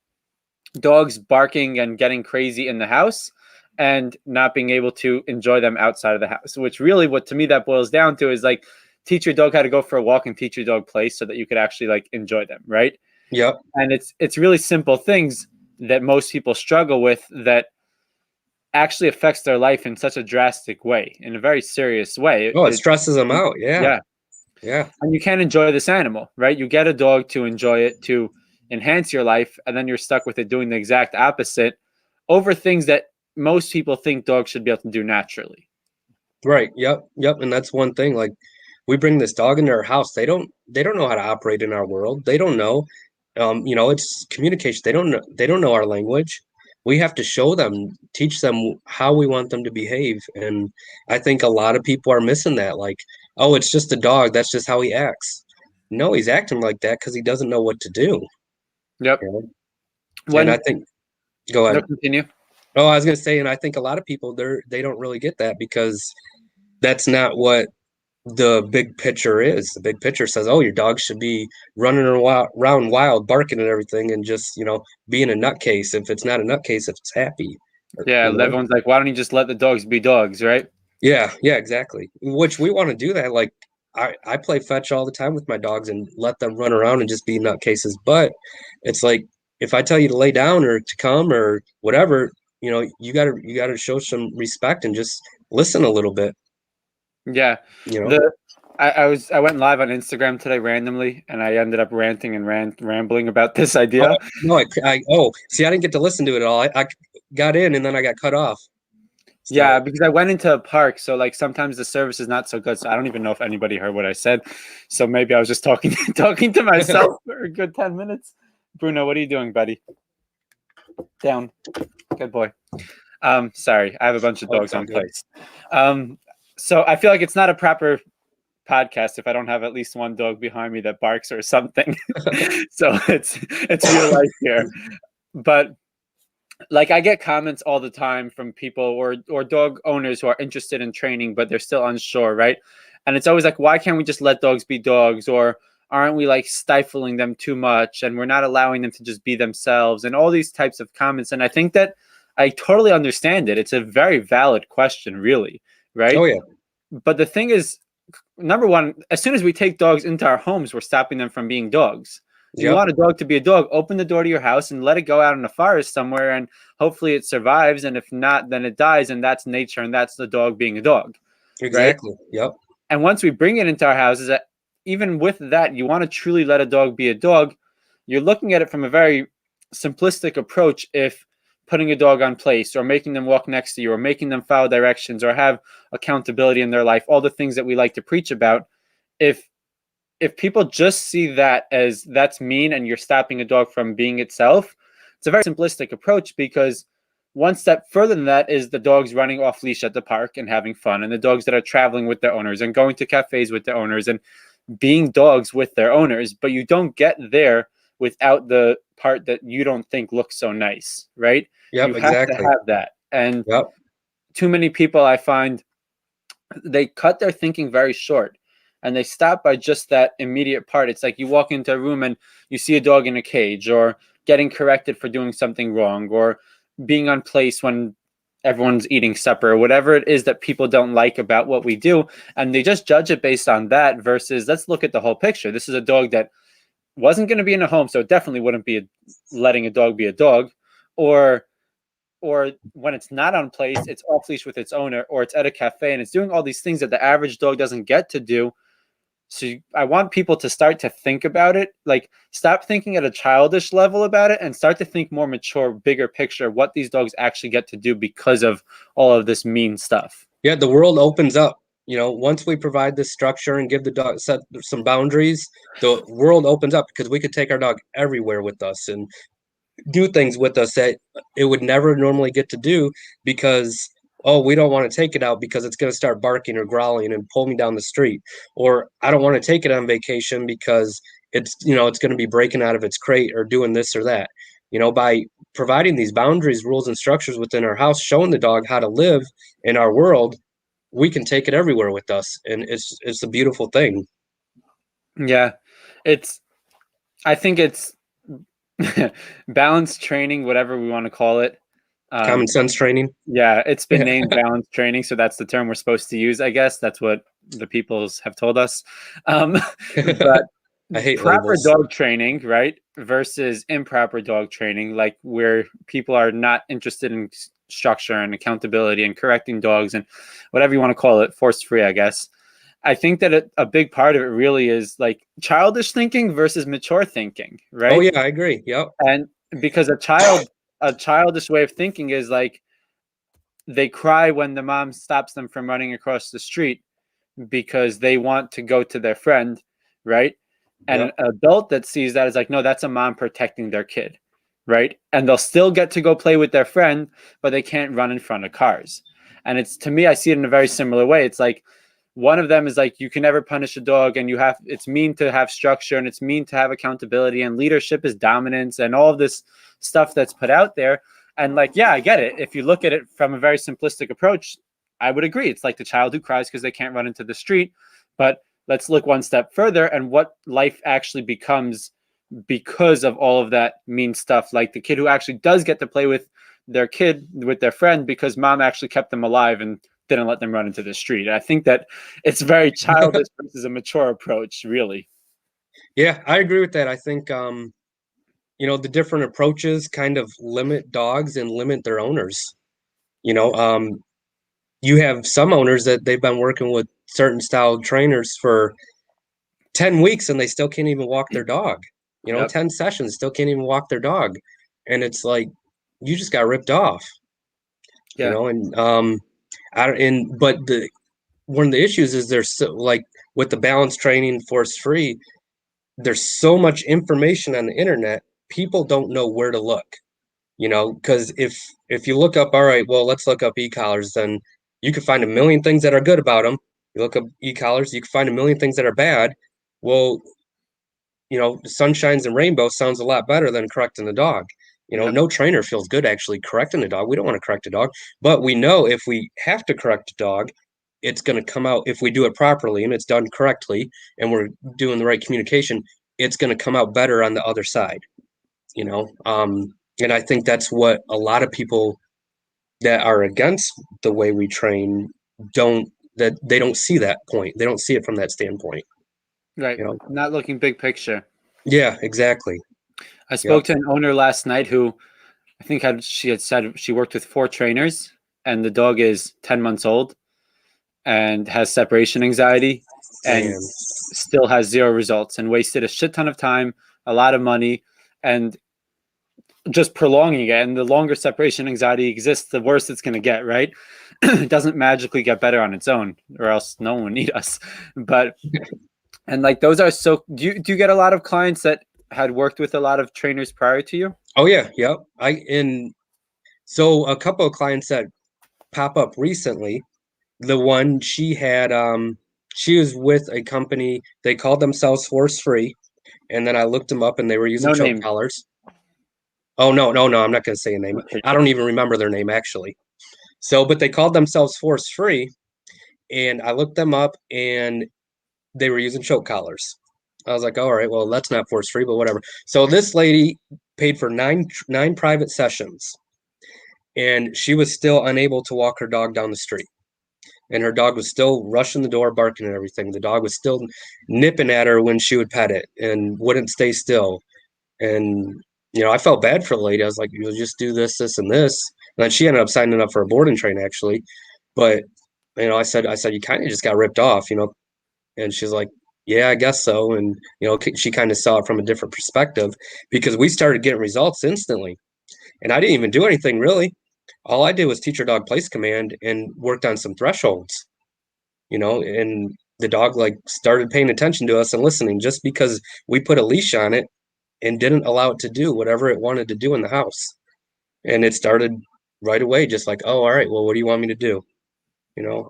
dogs barking and getting crazy in the house and not being able to enjoy them outside of the house, which really, what to me that boils down to is like, teach your dog how to go for a walk and teach your dog play so that you could actually like enjoy them, right? Yep. And it's really simple things that most people struggle with that actually affects their life in such a drastic way, in a very serious way. Oh, it stresses them out. Yeah. Yeah. Yeah. And you can't enjoy this animal, right? You get a dog to enjoy it, to enhance your life, and then you're stuck with it doing the exact opposite over things that most people think dogs should be able to do naturally. Right. Yep. Yep. And that's one thing. Like, we bring this dog into our house. They don't know how to operate in our world. They don't know. It's communication. They don't know our language. We have to show them, teach them how we want them to behave. And I think a lot of people are missing that. Like, oh, it's just a dog. That's just how he acts. No, he's acting like that because he doesn't know what to do. Yep. You know? And I When think, go no, ahead. continue. Oh, I was gonna say, and I think a lot of people they don't really get that because that's not what the big picture is. The big picture says, oh, your dog should be running around wild, barking and everything, and just, being a nutcase. If it's not a nutcase, if it's happy, Yeah, you know? everyone's like, why don't you just let the dogs be dogs, right? Yeah, yeah, exactly. Which we want to do that. Like, I play fetch all the time with my dogs and let them run around and just be nutcases. But it's like, if I tell you to lay down or to come or whatever, you gotta show some respect and just listen a little bit, Yeah. you know. The I went live on Instagram today randomly, and I ended up ranting and rambling about this Oh idea. no, see, I didn't get to listen to it all. I got in and then I got cut off. So Yeah, because I went into a park, so like sometimes the service is not so good. So I don't even know if anybody heard what I said. So maybe I was just talking talking to myself for a good 10 minutes. Bruno, what are you doing, buddy? Down. Good boy. Sorry, I have a bunch of oh, it's dogs all on good. place. So I feel like it's not a proper podcast if I don't have at least one dog behind me that barks or something. So it's real life here. But like I get comments all the time from people or dog owners who are interested in training but they're still unsure, right? And it's always like, why can't we just let dogs be dogs? Or aren't we like stifling them too much and we're not allowing them to just be themselves, and all these types of comments. And I think that I totally understand it. It's a very valid question, really, right? Oh yeah. But the thing is, number one, as soon as we take dogs into our homes, we're stopping them from being dogs. You Yep. want a dog to be a dog, open the door to your house and let it go out in the forest somewhere, and hopefully it survives. And if not, then it dies, and that's nature, and that's the dog being a dog, right? Exactly. Yep. And once we bring it into our houses, even with that, you want to truly let a dog be a dog. You're looking at it from a very simplistic approach. If putting a dog on place or making them walk next to you or making them follow directions or have accountability in their life, all the things that we like to preach about, if people just see that as that's mean and you're stopping a dog from being itself, it's a very simplistic approach, because one step further than that is the dogs running off leash at the park and having fun, and the dogs that are traveling with their owners and going to cafes with their owners and being dogs with their owners. But you don't get there without the part that you don't think looks so nice, right? You Yep. have to Exactly. have that. And Yep. too many people, I find, they cut their thinking very short and they stop by just that immediate part. It's like you walk into a room and you see a dog in a cage, or getting corrected for doing something wrong, or being on place when everyone's eating supper, or whatever it is that people don't like about what we do. And they just judge it based on that versus let's look at the whole picture. This is a dog that wasn't going to be in a home, so it definitely wouldn't be letting a dog be a dog. Or when it's not on place, it's off leash with its owner, or it's at a cafe and it's doing all these things that the average dog doesn't get to do. So I want people to start to think about it, like stop thinking at a childish level about it and start to think more mature, bigger picture, what these dogs actually get to do because of all of this mean stuff. Yeah. The world opens up. Once we provide this structure and give the dog set some boundaries, the world opens up because we could take our dog everywhere with us and do things with us that it would never normally get to do because we don't want to take it out because it's going to start barking or growling and pull me down the street, or I don't want to take it on vacation because it's going to be breaking out of its crate or doing this or that. By providing these boundaries, rules, and structures within our house, showing the dog how to live in our world, we can take it everywhere with us, and it's a beautiful thing. Yeah, it's I think it's balanced training, whatever we want to call it. Common um, sense training. Yeah, it's been named balanced training, so that's the term we're supposed to use, I guess. That's what the peoples have told us. But I hate proper labels. dog training, right, versus improper dog training, like where people are not interested in structure and accountability and correcting dogs and whatever you want to call it, force free, I guess. I think that a big part of it really is like childish thinking versus mature thinking, Oh right? yeah, I agree. Yep. And because a childish way of thinking is like they cry when the mom stops them from running across the street because they want to go to their friend, right? And an Yep. adult that sees that is like, no, that's a mom protecting their kid, right? And they'll still get to go play with their friend, but they can't run in front of cars. And it's, to me, I see it in a very similar way. It's like one of them is like, you can never punish a dog, and it's mean to have structure, and it's mean to have accountability, and leadership is dominance, and all of this stuff that's put out there. And like, yeah, I get it. If you look at it from a very simplistic approach, I would agree. It's like the child who cries because they can't run into the street. But let's look one step further and what life actually becomes because of all of that mean stuff. Like the kid who actually does get to play with their friend because mom actually kept them alive and didn't let them run into the street. I think that it's very childish versus a mature approach, really. Yeah, I agree with that. I think the different approaches kind of limit dogs and limit their owners. You have some owners that they've been working with certain style trainers for 10 weeks and they still can't even walk their dog. Yep. 10 sessions, still can't even walk their dog. And it's like, you just got ripped off, Yeah. and but one of the issues is there's so, like with the balance training force free, there's so much information on the internet, people don't know where to look, because if you look up, all right, well, let's look up e-collars, then you can find a million things that are good about them. You look up e-collars, you can find a million things that are bad. Well, sunshines and rainbows sounds a lot better than correcting the dog. Yep. No trainer feels good actually correcting the dog. We don't want to correct a dog, but we know if we have to correct a dog, it's going to come out, if we do it properly and it's done correctly and we're doing the right communication, it's going to come out better on the other side, and I think that's what a lot of people that are against the way we train they don't see that point. They don't see it from that standpoint. Right. Not looking big picture. Yeah, exactly. I spoke to an owner last night who I think she had said she worked with 4 trainers and the dog is 10 months old and has separation anxiety and Man. still has 0 results and wasted a shit ton of time, a lot of money, and just prolonging it. And the longer separation anxiety exists, the worse it's going to get, right? It doesn't magically get better on its own, or else no one would need us. But, and like those are so, do you get a lot of clients that had worked with a lot of trainers prior to you? Oh yeah, yep. So a couple of clients that pop up recently, the one she had, she was with a company, they called themselves Force Free, and then I looked them up and they were using No choke name. collars. Oh no, no, no, I'm not gonna say a name. Okay. I don't even remember their name actually. So, but they called themselves Force Free, and I looked them up and they were using choke collars. I was like, all right, well, that's not force free, but whatever. So this lady paid for nine private sessions, and she was still unable to walk her dog down the street. And her dog was still rushing the door, barking and everything. The dog was still nipping at her when she would pet it and wouldn't stay still. And I felt bad for the lady. I was like, you'll just do this, this, and this. And then she ended up signing up for a boarding train actually. But I said, you kind of just got ripped off, And she's like, yeah, I guess so. And, she kind of saw it from a different perspective because we started getting results instantly. And I didn't even do anything really. All I did was teach her dog place command and worked on some thresholds, and the dog like started paying attention to us and listening just because we put a leash on it and didn't allow it to do whatever it wanted to do in the house. And it started right away, just like, oh, all right, well, what do you want me to do? You know,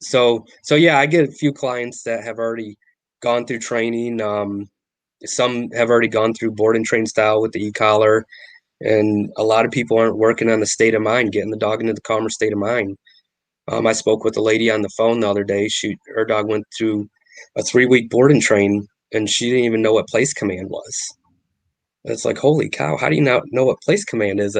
so yeah, I get a few clients that have already gone through training. Some have already gone through board and train style with the e-collar, and a lot of people aren't working on the state of mind, getting the dog into the calmer state of mind. I spoke with a lady on the phone the other day. Her dog went through a 3-week board and train, and she didn't even know what place command was. It's like, holy cow, how do you not know what place command is?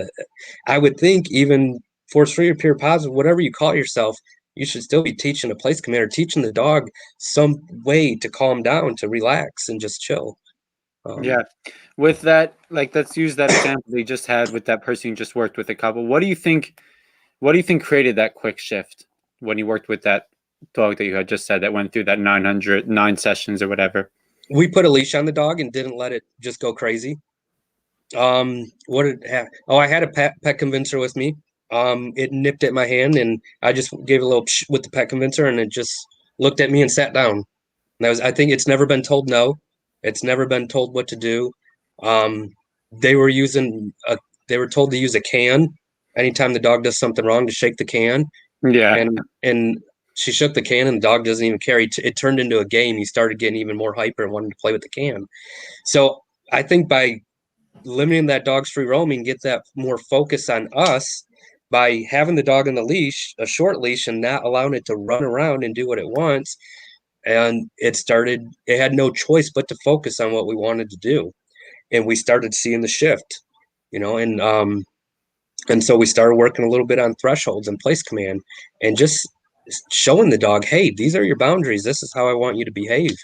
I would think even force free or pure positive, whatever you call yourself, you should still be teaching a place command or teaching the dog some way to calm down, to relax and just chill. Yeah. With that, like, let's use that example they just had with that person you just worked with a couple. What do you think created that quick shift when you worked with that dog that you had just said that went through that 909 sessions or whatever? We put a leash on the dog and didn't let it just go crazy. What did it have? Oh, I had a pet convincer with me. It nipped at my hand and I just gave a little psh with the pet convincer and it just looked at me and sat down. And I think it's never been told no. It's never been told what to do. Um, they were they were told to use a can anytime the dog does something wrong, to shake the can. Yeah. And she shook the can and the dog doesn't even care. It turned into a game. He started getting even more hyper and wanted to play with the can. So I think by limiting that dog's free roaming, get that more focus on us by having the dog on the leash, a short leash, and not allowing it to run around and do what it wants. And it had no choice but to focus on what we wanted to do. And we started seeing the shift, and so we started working a little bit on thresholds and place command and just showing the dog, hey, these are your boundaries. This is how I want you to behave.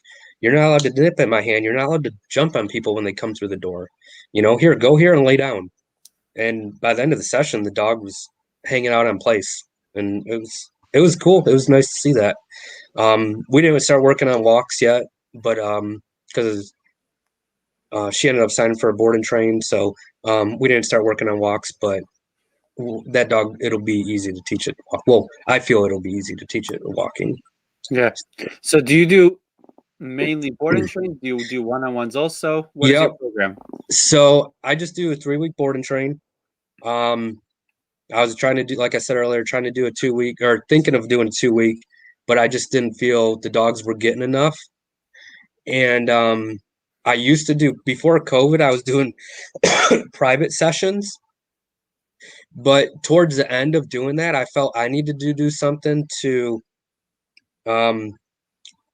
You're not allowed to nip at my hand. You're not allowed to jump on people when they come through the door. Here, go here and lay down. And by the end of the session, the dog was hanging out on place, and it was cool. It was nice to see that. We didn't start working on walks yet, but because she ended up signing for a board and train, so we didn't start working on walks. But that dog, it'll be easy to teach it. Well, I feel it'll be easy to teach it walking. Yeah. So do you do mainly board and train? Do you do one-on-ones also? What is your Yep. program? So I just do a 3-week board and train. I was trying to do, like I said earlier, trying to do a 2-week or thinking of doing a 2-week, but I just didn't feel the dogs were getting enough. And I used to do, before COVID, I was doing private sessions. But towards the end of doing that, I felt I needed to do something to, um,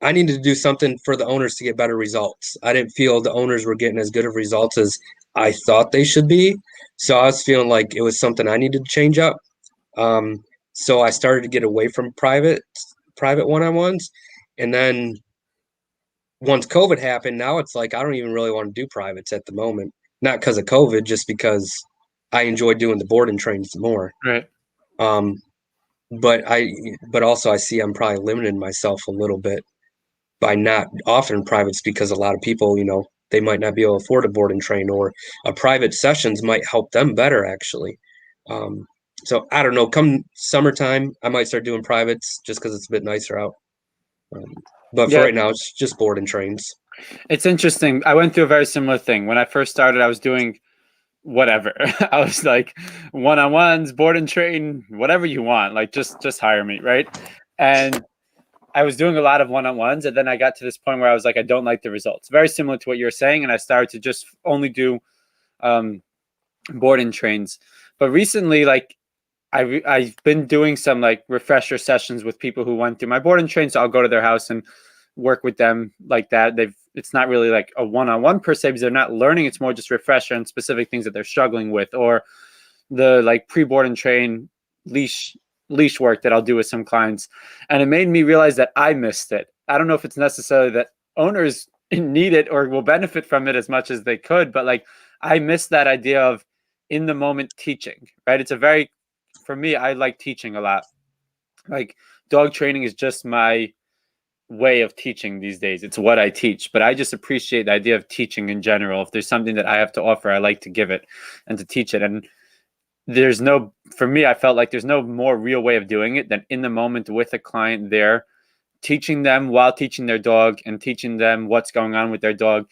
I needed to do something for the owners to get better results. I didn't feel the owners were getting as good of results as I thought they should be. So I was feeling like it was something I needed to change up. So I started to get away from private one-on-ones. And then once COVID happened, now it's like I don't even really want to do privates at the moment. Not because of COVID, just because I enjoy doing the board and trains more. Right. Um, but also I see I'm probably limiting myself a little bit by not offering privates because a lot of people, they might not be able to afford a board and train, or a private sessions might help them better actually. Um, so I don't know. Come summertime, I might start doing privates just because it's a bit nicer out. Um, but for Yeah, right now, it's just board and trains. it's interesting. I went through a very similar thing. When I first started, I was doing whatever. I was like one-on-ones, board and train, whatever you want. Like just hire me, right? And I was doing a lot of one-on-ones, and then I got to this point where I was like, I don't like the results. Very similar to what you're saying, and I started to just only do board and trains. But recently, like I've been doing some like refresher sessions with people who went through my board and train. So I'll go to their house and work with them like that. It's not really like a one-on-one per se because they're not learning. It's more just refresher and specific things that they're struggling with, or the like pre-board and train leash work that I'll do with some clients. And it made me realize that I missed it. I don't know if it's necessarily that owners need it or will benefit from it as much as they could, but like I missed that idea of in the moment teaching, right? For me, I like teaching a lot. Like dog training is just my way of teaching these days. It's what I teach, but I just appreciate the idea of teaching in general. If there's something that I have to offer, I like to give it and to teach it. And for me, I felt like there's no more real way of doing it than in the moment with a client there, teaching them while teaching their dog and teaching them what's going on with their dog.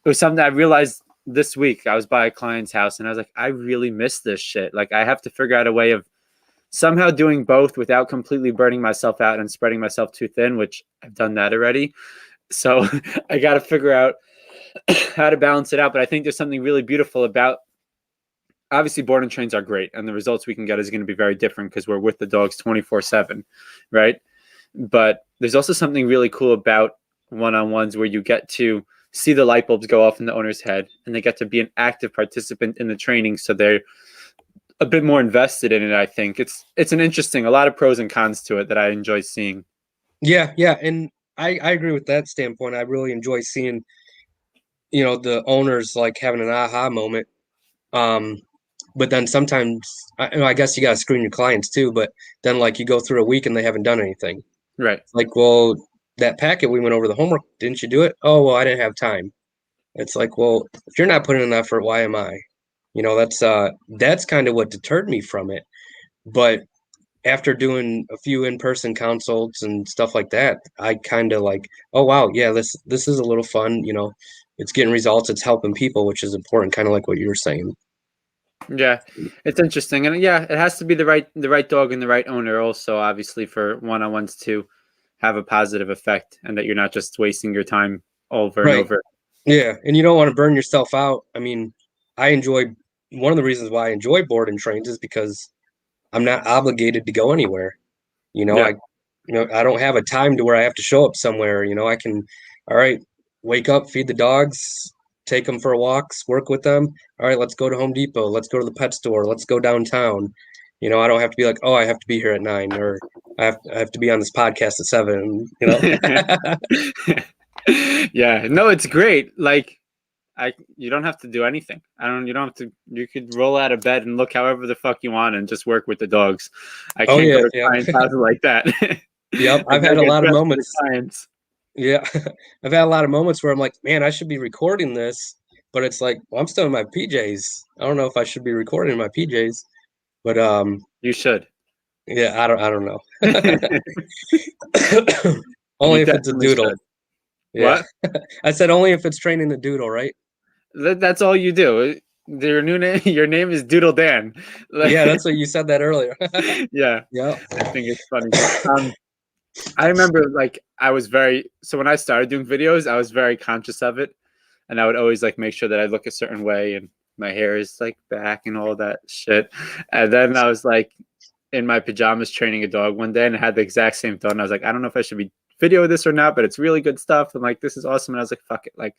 It was something I realized this week. I was by a client's house and I was like, I really miss this shit. Like I have to figure out a way of somehow doing both without completely burning myself out and spreading myself too thin, which I've done that already. So I got to figure out how to balance it out. But I think there's something really beautiful about, obviously board and trains are great and the results we can get is going to be very different because we're with the dogs 24/7, right? But there's also something really cool about one-on-ones where you get to see the light bulbs go off in the owner's head and they get to be an active participant in the training. So they're a bit more invested in it. I think it's a lot of pros and cons to it that I enjoy seeing. Yeah, yeah, and I agree with that standpoint. I really enjoy seeing, the owners like having an aha moment. But then sometimes I guess you gotta screen your clients too. But then like you go through a week and they haven't done anything. Right. Like, well, that packet we went over the homework, didn't you do it? Oh, well, I didn't have time. It's like, well, if you're not putting in effort, why am I? That's kind of what deterred me from it. But after doing a few in-person consults and stuff like that, I kind of like, oh wow, yeah, this is a little fun. It's getting results, it's helping people, which is important, kind of like what you were saying. Yeah, it's interesting, and yeah, it has to be the right dog and the right owner, also obviously for one-on-ones to have a positive effect, and that you're not just wasting your time over and Right. over. Yeah, and you don't want to burn yourself out. I mean, I enjoy one of the reasons why I enjoy board and trains is because I'm not obligated to go anywhere. You know, Yeah, I I don't have a time to where I have to show up somewhere. I can, all right, wake up, feed the dogs, take them for walks, work with them. All right, let's go to Home Depot. Let's go to the pet store. Let's go downtown. I don't have to be like, oh, I have to be here at 9, or I have to be on this podcast at 7. yeah. Yeah, no, it's great. Like, you don't have to do anything. You don't have to, you could roll out of bed and look however the fuck you want and just work with the dogs. I Oh can't go yeah, to yeah. clients' houses like that. Yep. I I've gotta had a get lot of dressed for the moments. clients. Yeah. I've had a lot of moments where I'm like, man, I should be recording this, but it's like, well, I'm still in my PJs. I don't know if I should be recording in my PJs, but You should. yeah, I don't know. You Only if it's a definitely doodle. should. Yeah. What? I said only if it's training the doodle, right? That's all you do. Your new name, your name is Doodle Dan. Yeah, that's what you said that earlier. Yeah, Yeah. I think it's funny. I remember like so when I started doing videos, I was very conscious of it, and I would always like make sure that I look a certain way and my hair is like back and all that shit. And then I was like in my pajamas training a dog one day and I had the exact same thought. And I was like, I don't know if I should be video this or not, but it's really good stuff. I'm like, this is awesome. And I was like, fuck it. Like,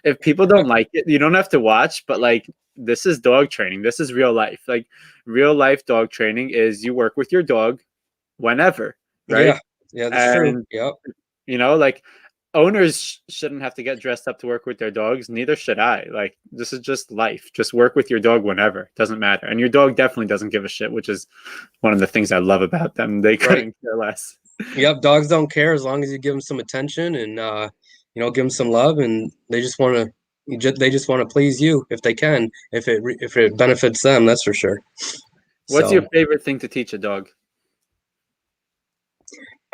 if people don't like it, you don't have to watch, but like, this is dog training. This is real life. Like, real life dog training is you work with your dog whenever, right? Yeah. Yeah, that's true. And, Yep. like, owners shouldn't have to get dressed up to work with their dogs. Neither should I. Like, this is just life. Just work with your dog whenever. It doesn't matter. And your dog definitely doesn't give a shit, which is one of the things I love about them. They Right. couldn't care less. Yep, dogs don't care as long as you give them some attention and give them some love, and they just want to please you if they can, if it benefits them, that's for sure. What's your So, favorite thing to teach a dog?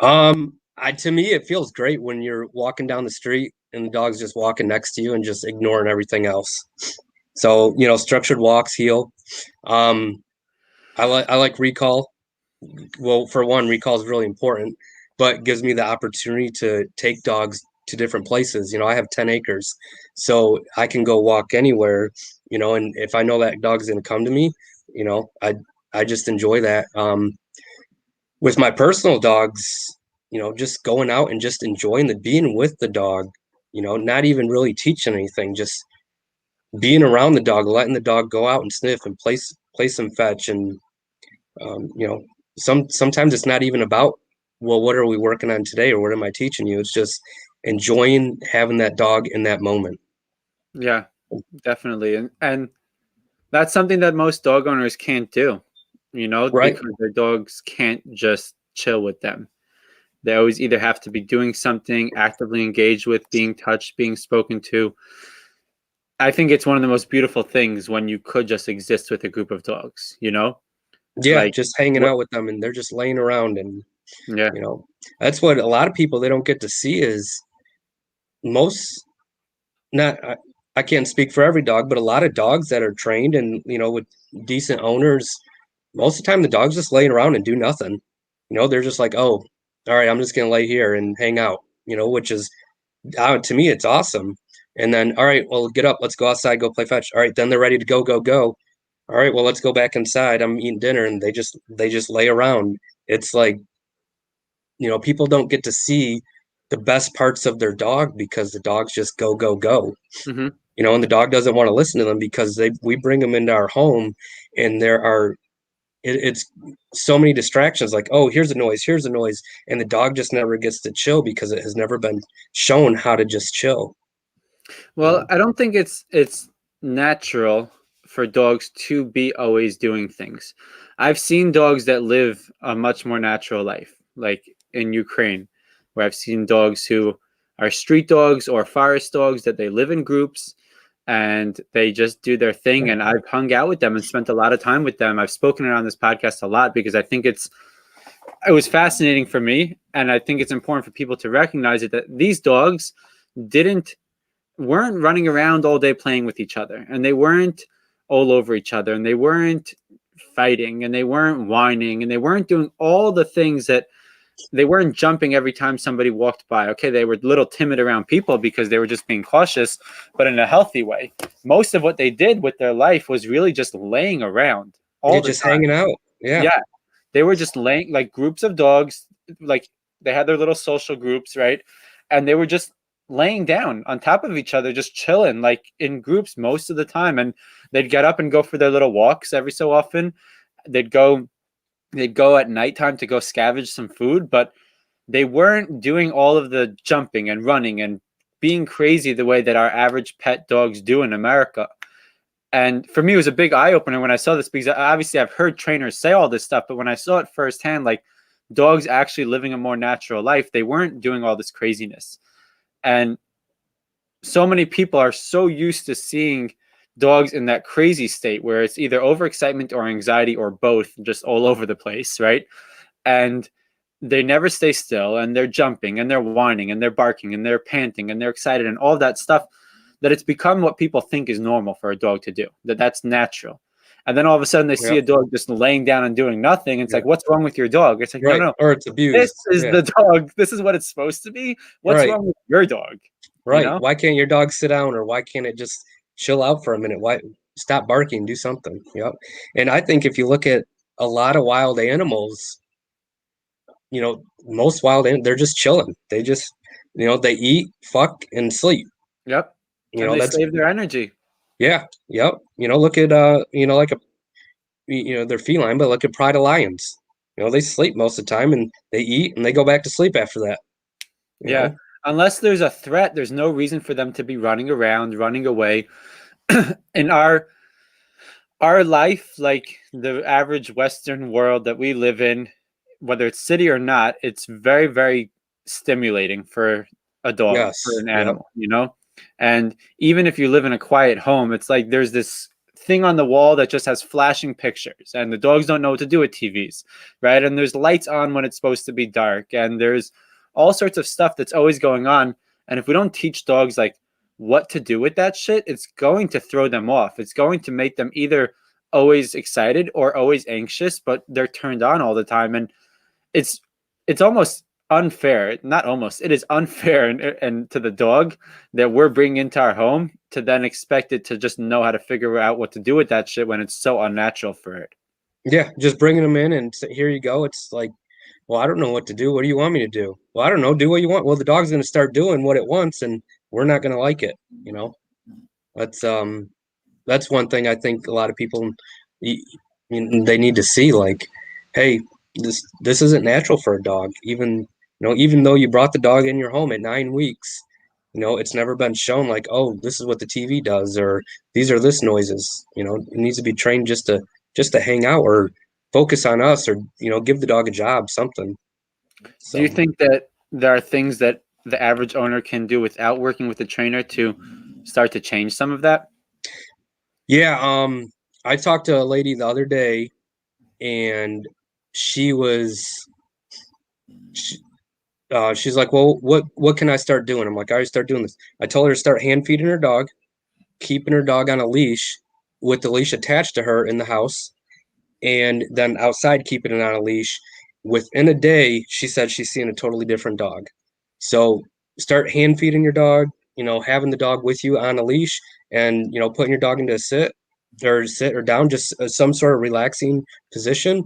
to me, it feels great when you're walking down the street and the dog's just walking next to you and just ignoring everything else. So, structured walks heal. Um, I like recall. Well, for one, recall is really important, but gives me the opportunity to take dogs to different places. I have 10 acres, so I can go walk anywhere, and if I know that dog's going to come to me, I just enjoy that. With my personal dogs, just going out and just enjoying the being with the dog, not even really teaching anything, just being around the dog, letting the dog go out and sniff and play some fetch. And um, you know, sometimes it's not even about, well, what are we working on today or what am I teaching you? It's just enjoying having that dog in that moment. Yeah, definitely. And that's something that most dog owners can't do, Right. because their dogs can't just chill with them. They always either have to be doing something, actively engaged with, being touched, being spoken to. I think it's one of the most beautiful things when you could just exist with a group of dogs. Yeah, Like just hanging what out with them and they're just laying around and yeah. you know, that's what a lot of people they don't get to see is most not I can't speak for every dog, but a lot of dogs that are trained and with decent owners, most of the time the dog's just laying around and do nothing. They're just like, oh, all right, I'm just gonna lay here and hang out. Which is to me it's awesome. And then, all right, well, get up, let's go outside, go play fetch. All right, then they're ready to go. All right, well, let's go back inside. I'm eating dinner, and they just lay around. It's like people don't get to see the best parts of their dog because the dogs just go. Hmm. And the dog doesn't want to listen to them because we bring them into our home, and it's so many distractions. Like, oh, here's a noise, and the dog just never gets to chill because it has never been shown how to just chill. Well, I don't think it's natural for dogs to be always doing things. I've seen dogs that live a much more natural life, like in Ukraine, where I've seen dogs who are street dogs or forest dogs that they live in groups and they just do their thing. And I've hung out with them and spent a lot of time with them. I've spoken on this podcast a lot because I think it was fascinating for me, and I think it's important for people to recognize it that these dogs didn't weren't running around all day playing with each other, and they weren't all over each other, and they weren't fighting, and they weren't whining, and they weren't doing all the things that they weren't jumping every time somebody walked by. Okay, they were a little timid around people because they were just being cautious, but in a healthy way. Most of what they did with their life was really just laying around You're all the just time. hanging out. Yeah. Yeah, they were just laying like groups of dogs, like they had their little social groups, right? And they were just laying down on top of each other, just chilling, like in groups most of the time. And they'd get up and go for their little walks every so often. They'd go they'd go at nighttime to go scavenge some food, but they weren't doing all of the jumping and running and being crazy the way that our average pet dogs do in America. And for me, it was a big eye opener when I saw this, because obviously I've heard trainers say all this stuff, but when I saw it firsthand, like dogs actually living a more natural life, they weren't doing all this craziness. And so many people are so used to seeing dogs in that crazy state where it's either overexcitement or anxiety or both, just all over the place, right? And they never stay still, and they're jumping and they're whining and they're barking and they're panting and they're excited and all of that stuff, that it's become what people think is normal for a dog to do, that's natural. And then all of a sudden they see Yep. a dog just laying down and doing nothing. It's Yeah. like, what's wrong with your dog? It's like, Right. no, Or it's this abused. is Yeah. the dog. This is what it's supposed to be. What's Right. wrong with your dog? Right. You know? Why can't your dog sit down, or why can't it just chill out for a minute? Why stop barking, do something? Yep. And I think if you look at a lot of wild animals, most they're just chilling. They just, they eat, fuck, and sleep. Yep. And they That's save their energy. yeah, yep. Look at like they're feline, but look at pride of lions. They sleep most of the time, and they eat and they go back to sleep after that. Yeah. Unless there's a threat, there's no reason for them to be running around, running away. In our life, like the average Western world that we live in, whether it's city or not, it's very, very stimulating for a dog, Yes. for an Yep. animal, you know? And even if you live in a quiet home, it's like there's this thing on the wall that just has flashing pictures, and the dogs don't know what to do with TVs, right? And there's lights on when it's supposed to be dark, and there's all sorts of stuff that's always going on. And if we don't teach dogs like what to do with that shit, it's going to throw them off. It's going to make them either always excited or always anxious, but they're turned on all the time. And it's almost unfair, not almost, it is unfair and to the dog that we're bringing into our home to then expect it to just know how to figure out what to do with that shit when it's so unnatural for it. Yeah, just bringing them in and say, here you go. It's like, well, I don't know what to do. What do you want me to do? Well, I don't know. Do what you want. Well, the dog's going to start doing what it wants, and we're not going to like it. That's that's one thing I think a lot of people they need to see. Like, hey, this isn't natural for a dog. Even though you brought the dog in your home at 9 weeks, it's never been shown like, oh, this is what the TV does, or these are this noises. It needs to be trained just to hang out or focus on us, or give the dog a job, something. Do you So think that there are things that the average owner can do without working with the trainer to start to change some of that? yeah, I talked to a lady the other day, and she was she's like, well, what can I start doing? I'm like, I already start doing this. I told her to start hand feeding her dog, keeping her dog on a leash with the leash attached to her in the house, and then outside keeping it on a leash. Within a day, she said she's seeing a totally different dog. So start hand feeding your dog, having the dog with you on a leash, and putting your dog into a sit or down, just some sort of relaxing position,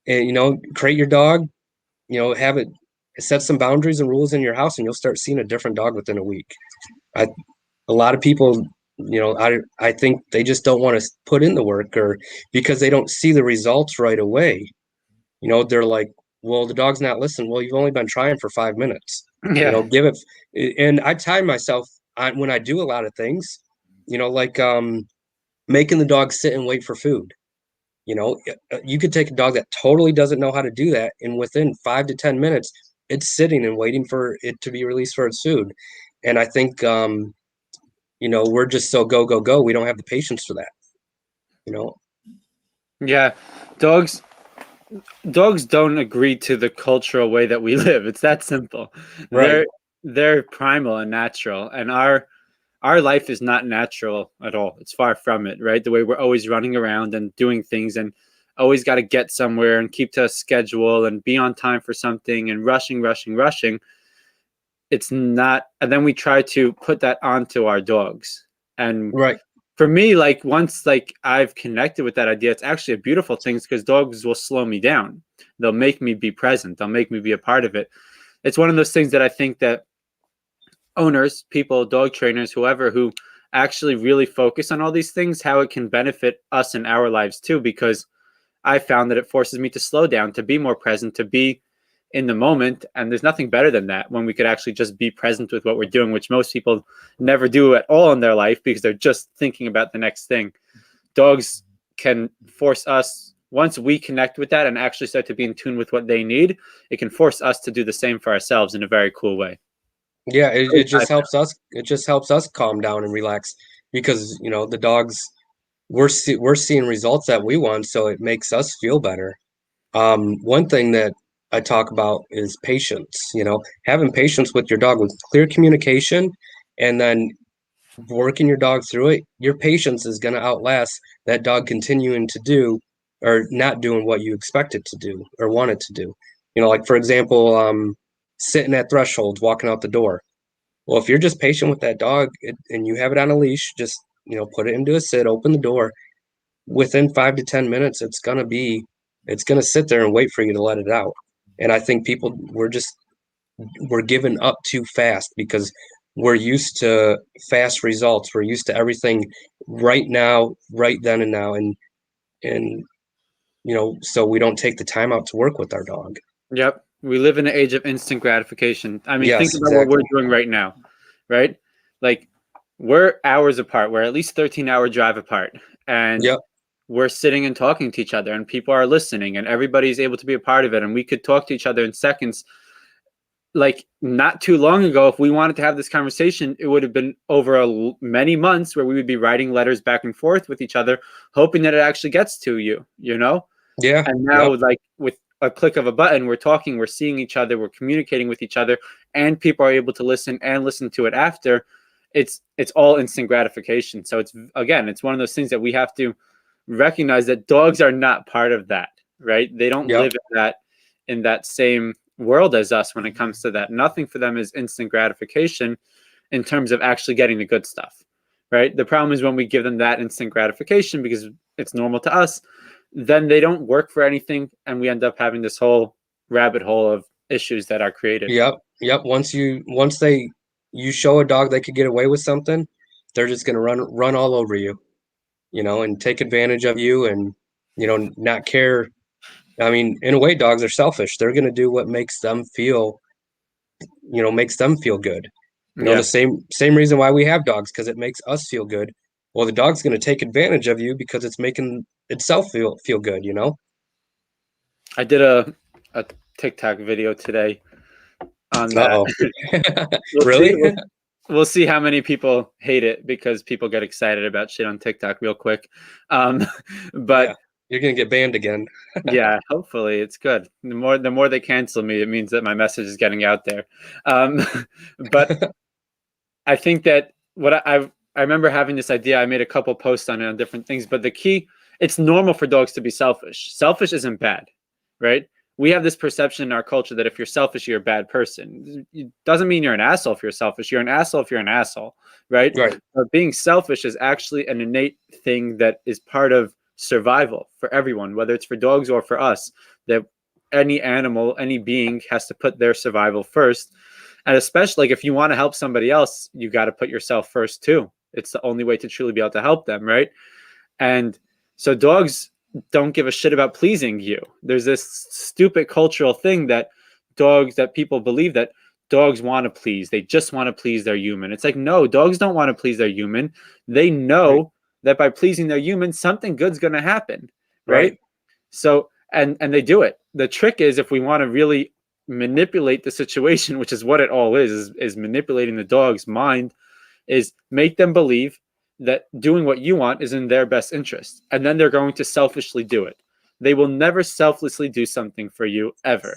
and create your dog, have it set some boundaries and rules in your house, and you'll start seeing a different dog within a week. I A lot of people, I think they just don't want to put in the work, or because they don't see the results right away. They're like, well, the dog's not listening. Well, you've only been trying for 5 minutes. Yeah. Give it. And I time myself on when I do a lot of things, like making the dog sit and wait for food. You could take a dog that totally doesn't know how to do that, and within 5 to 10 minutes, it's sitting and waiting for it to be released for its food. And I think, we're just so go, go, go. We don't have the patience for that. Yeah. Dogs don't agree to the cultural way that we live. It's that simple. Right. They're primal and natural, and our life is not natural at all. It's far from it, right? The way we're always running around and doing things, and always got to get somewhere and keep to a schedule and be on time for something, and rushing. It's not. And then we try to put that onto our dogs. And Right. for me, like once like I've connected with that idea, it's actually a beautiful thing, because dogs will slow me down. They'll make me be present. They'll make me be a part of it. It's one of those things that I think that owners, people, dog trainers, whoever, who actually really focus on all these things, how it can benefit us in our lives too, because I found that it forces me to slow down, to be more present, to be in the moment. And there's nothing better than that, when we could actually just be present with what we're doing, which most people never do at all in their life because they're just thinking about the next thing. Dogs can force us, once we connect with that and actually start to be in tune with what they need, it can force us to do the same for ourselves in a very cool way. Yeah, it just helps us. It just helps us calm down and relax because the dogs, we're seeing results that we want, so it makes us feel better. One thing that I talk about is patience. Having patience with your dog with clear communication, and then working your dog through it. Your patience is going to outlast that dog continuing to do or not doing what you expect it to do or want it to do. Like for example, sitting at thresholds, walking out the door. Well, if you're just patient with that dog and you have it on a leash, just put it into a sit, open the door. Within 5 to 10 minutes, it's gonna sit there and wait for you to let it out. And I think people we're giving up too fast because we're used to fast results. We're used to everything right now, right then and now, and so we don't take the time out to work with our dog. Yep. We live in an age of instant gratification. I mean, think Yes, about what we're exactly. doing right now, right? Like, we're hours apart. We're at least 13-hour drive apart. And Yep. we're sitting and talking to each other, and people are listening, and everybody's able to be a part of it. And we could talk to each other in seconds. Like, not too long ago, if we wanted to have this conversation, it would have been over many months where we would be writing letters back and forth with each other, hoping that it actually gets to you, Yeah. And now, Yep. like, with a click of a button, we're talking, we're seeing each other, we're communicating with each other, and people are able to listen and listen to it after. It's all instant gratification. So it's one of those things that we have to recognize, that dogs are not part of that, right? They don't Yep. live in that same world as us when it comes to that. Nothing for them is instant gratification in terms of actually getting the good stuff, right? The problem is when we give them that instant gratification because it's normal to us, then they don't work for anything, and we end up having this whole rabbit hole of issues that are created. Yep. Yep. You show a dog they could get away with something, they're just gonna run all over you, and take advantage of you and not care. I mean, in a way, dogs are selfish. They're gonna do what makes them feel good. The Yeah, same reason why we have dogs, because it makes us feel good. Well, the dog's going to take advantage of you because it's making itself feel good. I did a TikTok video today on that. Uh-oh. We'll see. Really? We'll see how many people hate it, because people get excited about shit on TikTok real quick. Um, Yeah. but You're going to get banned again. yeah, hopefully it's good. The more they cancel me, it means that my message is getting out there. Um, but I think that I remember having this idea. I made a couple posts on it on different things, but the key, it's normal for dogs to be selfish. Selfish isn't bad, right? We have this perception in our culture that if you're selfish, you're a bad person. It doesn't mean you're an asshole if you're selfish. You're an asshole if you're an asshole, right? Right. But being selfish is actually an innate thing that is part of survival for everyone, whether it's for dogs or for us. That any animal, any being has to put their survival first. And especially, like, if you want to help somebody else, you got to put yourself first too. It's the only way to truly be able to help them, right? And so dogs don't give a shit about pleasing you. There's this stupid cultural thing that people believe that dogs want to please. They just want to please their human. It's like, no, dogs don't want to please their human. They know Right. that by pleasing their human, something good's going to happen, right? Right. So, and they do it. The trick is, if we want to really manipulate the situation, which is what it all is manipulating the dog's mind, is make them believe that doing what you want is in their best interest, and then they're going to selfishly do it. They will never selflessly do something for you, ever.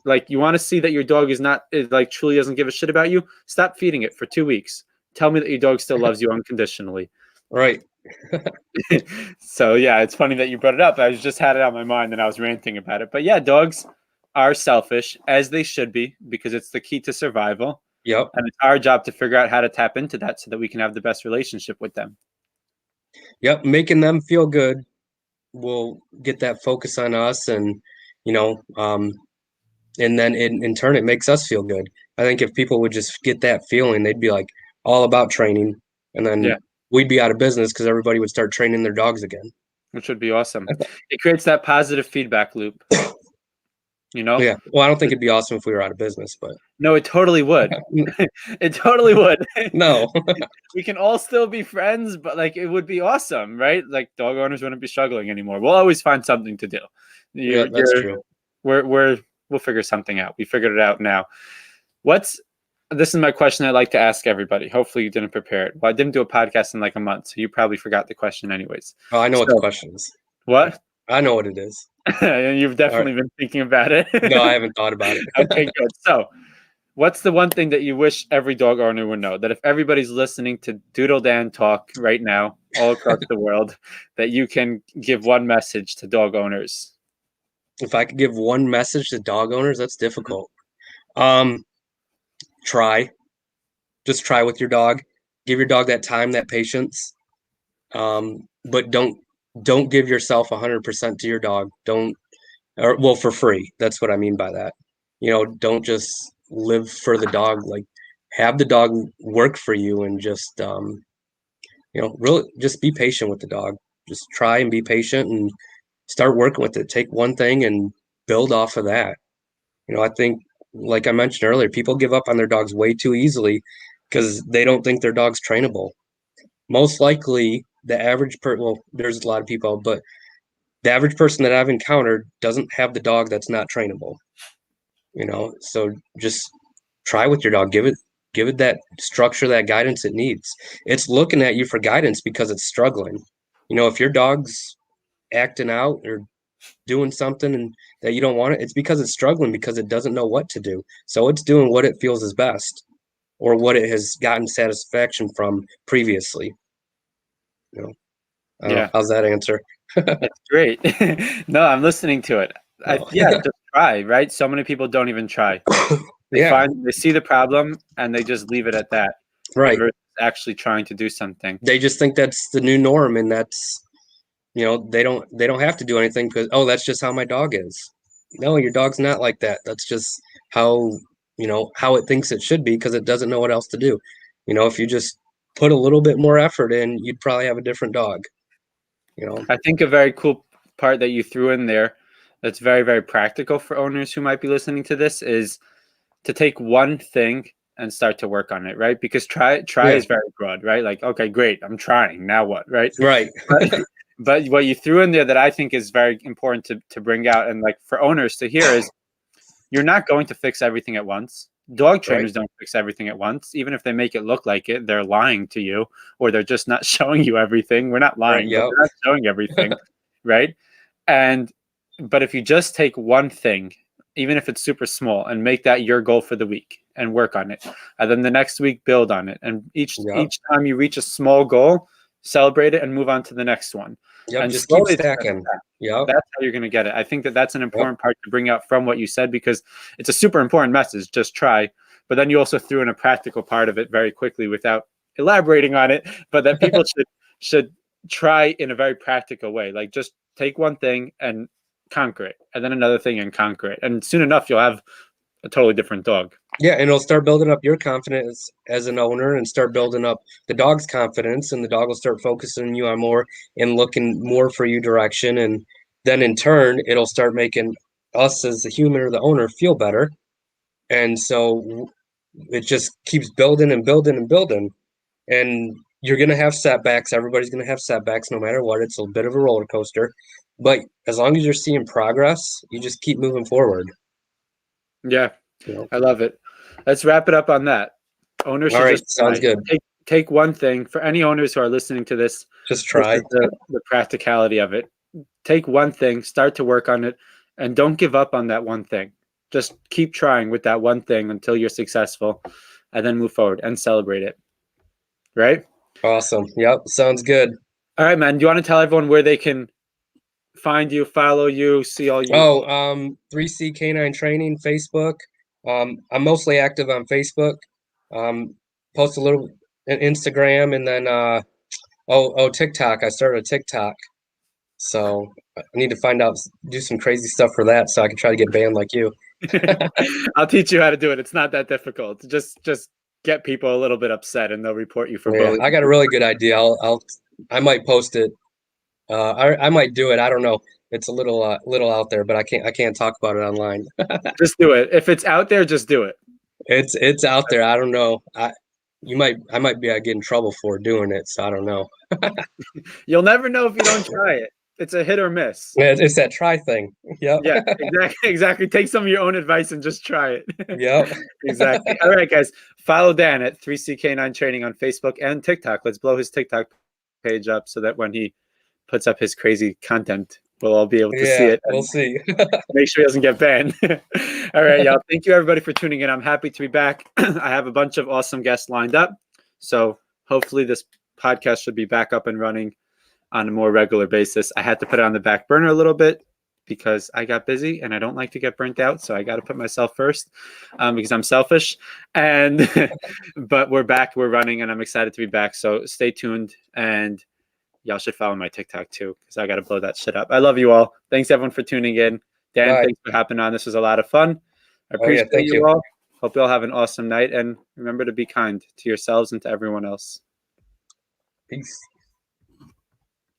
Like, you want to see that your dog is not, like, truly doesn't give a shit about you, stop feeding it for 2 weeks. Tell me that your dog still loves you unconditionally. Right. So yeah, it's funny that you brought it up. I just had it on my mind and I was ranting about it. But yeah, dogs are selfish, as they should be, because it's the key to survival. Yep. And it's our job to figure out how to tap into that so that we can have the best relationship with them. Yep. Making them feel good will get that focus on us, and you know, um, and then in turn it makes us feel good. I think if people would just get that feeling, they'd be like all about training, and then Yeah, we'd be out of business because everybody would start training their dogs again. which would be awesome. It creates that positive feedback loop. you know? Yeah. Well, I don't think it'd be awesome if we were out of business, but No, it totally would. It totally would. no. We can all still be friends, but like it would be awesome, right? Like dog owners wouldn't be struggling anymore. We'll always find something to do. Yeah, that's true. We'll figure something out. We figured it out now. This is my question I like to ask everybody. Hopefully you didn't prepare it. Well, I didn't do a podcast in like a month, so you probably forgot the question anyways. Oh, I know what the So, question is. what? I know what it is. And you've definitely been thinking about it. No, I haven't thought about it. Okay, good. So, what's the one thing that you wish every dog owner would know? That if everybody's listening to Doodle Dan talk right now, all across the world, that you can give one message to dog owners. If I could give one message to dog owners, that's difficult. Try. Just try with your dog. Give your dog that time, that patience. But don't give yourself 100% to your dog. Don't, or well, for free. That's what I mean by that. Don't just live for the dog. Like, have the dog work for you, and just really just be patient with the dog. Just try and be patient and start working with it. Take one thing and build off of that. I think, like I mentioned earlier, people give up on their dogs way too easily because they don't think their dog's trainable. Most likely, well, there's a lot of people, but the average person that I've encountered doesn't have the dog that's not trainable. So just try with your dog. Give it that structure, that guidance it needs. It's looking at you for guidance because it's struggling. If your dog's acting out or doing something and that you don't want it's because it's struggling, because it doesn't know what to do. So it's doing what it feels is best, or what it has gotten satisfaction from previously. I don't know. How's that answer? That's great. No, I'm listening to it. Oh. Yeah, just try, right? So many people don't even try. Yeah. They see the problem and they just leave it at that. Right. Versus actually trying to do something. They just think that's the new norm, and that's they don't have to do anything because, oh, that's just how my dog is. No, your dog's not like that. That's just how how it thinks it should be, because it doesn't know what else to do. If you just put a little bit more effort in, you'd probably have a different dog. I think a very cool part that you threw in there that's very, very practical for owners who might be listening to this is to take one thing and start to work on it, right? Because try is very broad, right? Like, okay, great, I'm trying. Now what, right? Right. But what you threw in there that I think is very important to bring out, and like for owners to hear, is you're not going to fix everything at once. Dog trainers don't fix everything at once. Even if they make it look like it, they're lying to you, or they're just not showing you everything. We're not lying, but they're not showing everything, right? But if you just take one thing, even if it's super small, and make that your goal for the week and work on it, and then the next week build on it, and each time you reach a small goal, celebrate it and move on to the next one. And just keep stacking. Yeah, that's how you're going to get it. I think that's an important part to bring out from what you said, because it's a super important message. Just try. But then you also threw in a practical part of it very quickly without elaborating on it, but that people should try in a very practical way. Like, just take one thing and conquer it, and then another thing and conquer it. And soon enough, you'll have a totally different dog. Yeah, and it'll start building up your confidence as an owner, and start building up the dog's confidence, and the dog will start focusing you on more and looking more for you direction. And then in turn, it'll start making us as the human or the owner feel better. And so it just keeps building and building and building. And you're going to have setbacks. Everybody's going to have setbacks no matter what. It's a bit of a roller coaster. But as long as you're seeing progress, you just keep moving forward. Yeah, I love it. Let's wrap it up on that. Owners should just sounds good. Take one thing. For any owners who are listening to this, just try the practicality of it. Take one thing, start to work on it, and don't give up on that one thing. Just keep trying with that one thing until you're successful, and then move forward and celebrate it. Right? Awesome. Yep, sounds good. All right, man. Do you want to tell everyone where they can find you, follow you, see all you? 3C Canine Training, Facebook. I'm mostly active on Facebook. Post a little Instagram, and then TikTok. I started a TikTok, so I need to do some crazy stuff for that, so I can try to get banned like you. I'll teach you how to do it. It's not that difficult. Just get people a little bit upset, and they'll report you for bullying. I got a really good idea. I might post it. I might do it. I don't know. It's a little out there, but I can't talk about it online. Just do it. If it's out there, just do it. It's out there. I don't know. I might be get in trouble for doing it, so I don't know. You'll never know if you don't try it. It's a hit or miss. It's that try thing. Yep. Yeah, exactly. Exactly. Take some of your own advice and just try it. Yep. Exactly. All right, guys. Follow Dan at 3CK9 Training on Facebook and TikTok. Let's blow his TikTok page up so that when he puts up his crazy content, we'll all be able to see Yeah, it. we'll see. Make sure he doesn't get banned. All right, y'all. Thank you, everybody, for tuning in. I'm happy to be back. I have a bunch of awesome guests lined up. So hopefully this podcast should be back up and running on a more regular basis. I had to put it on the back burner a little bit because I got busy and I don't like to get burnt out. So I got to put myself first because I'm selfish. And but we're back, we're running, and I'm excited to be back. So stay tuned, and y'all should follow my TikTok too because I got to blow that shit up. I love you all. Thanks everyone for tuning in. Dan, Bye. thanks for hopping on. This was a lot of fun. I Oh yeah, appreciate thank you you. all. Hope you all have an awesome night, and remember to be kind to yourselves and to everyone else. Peace.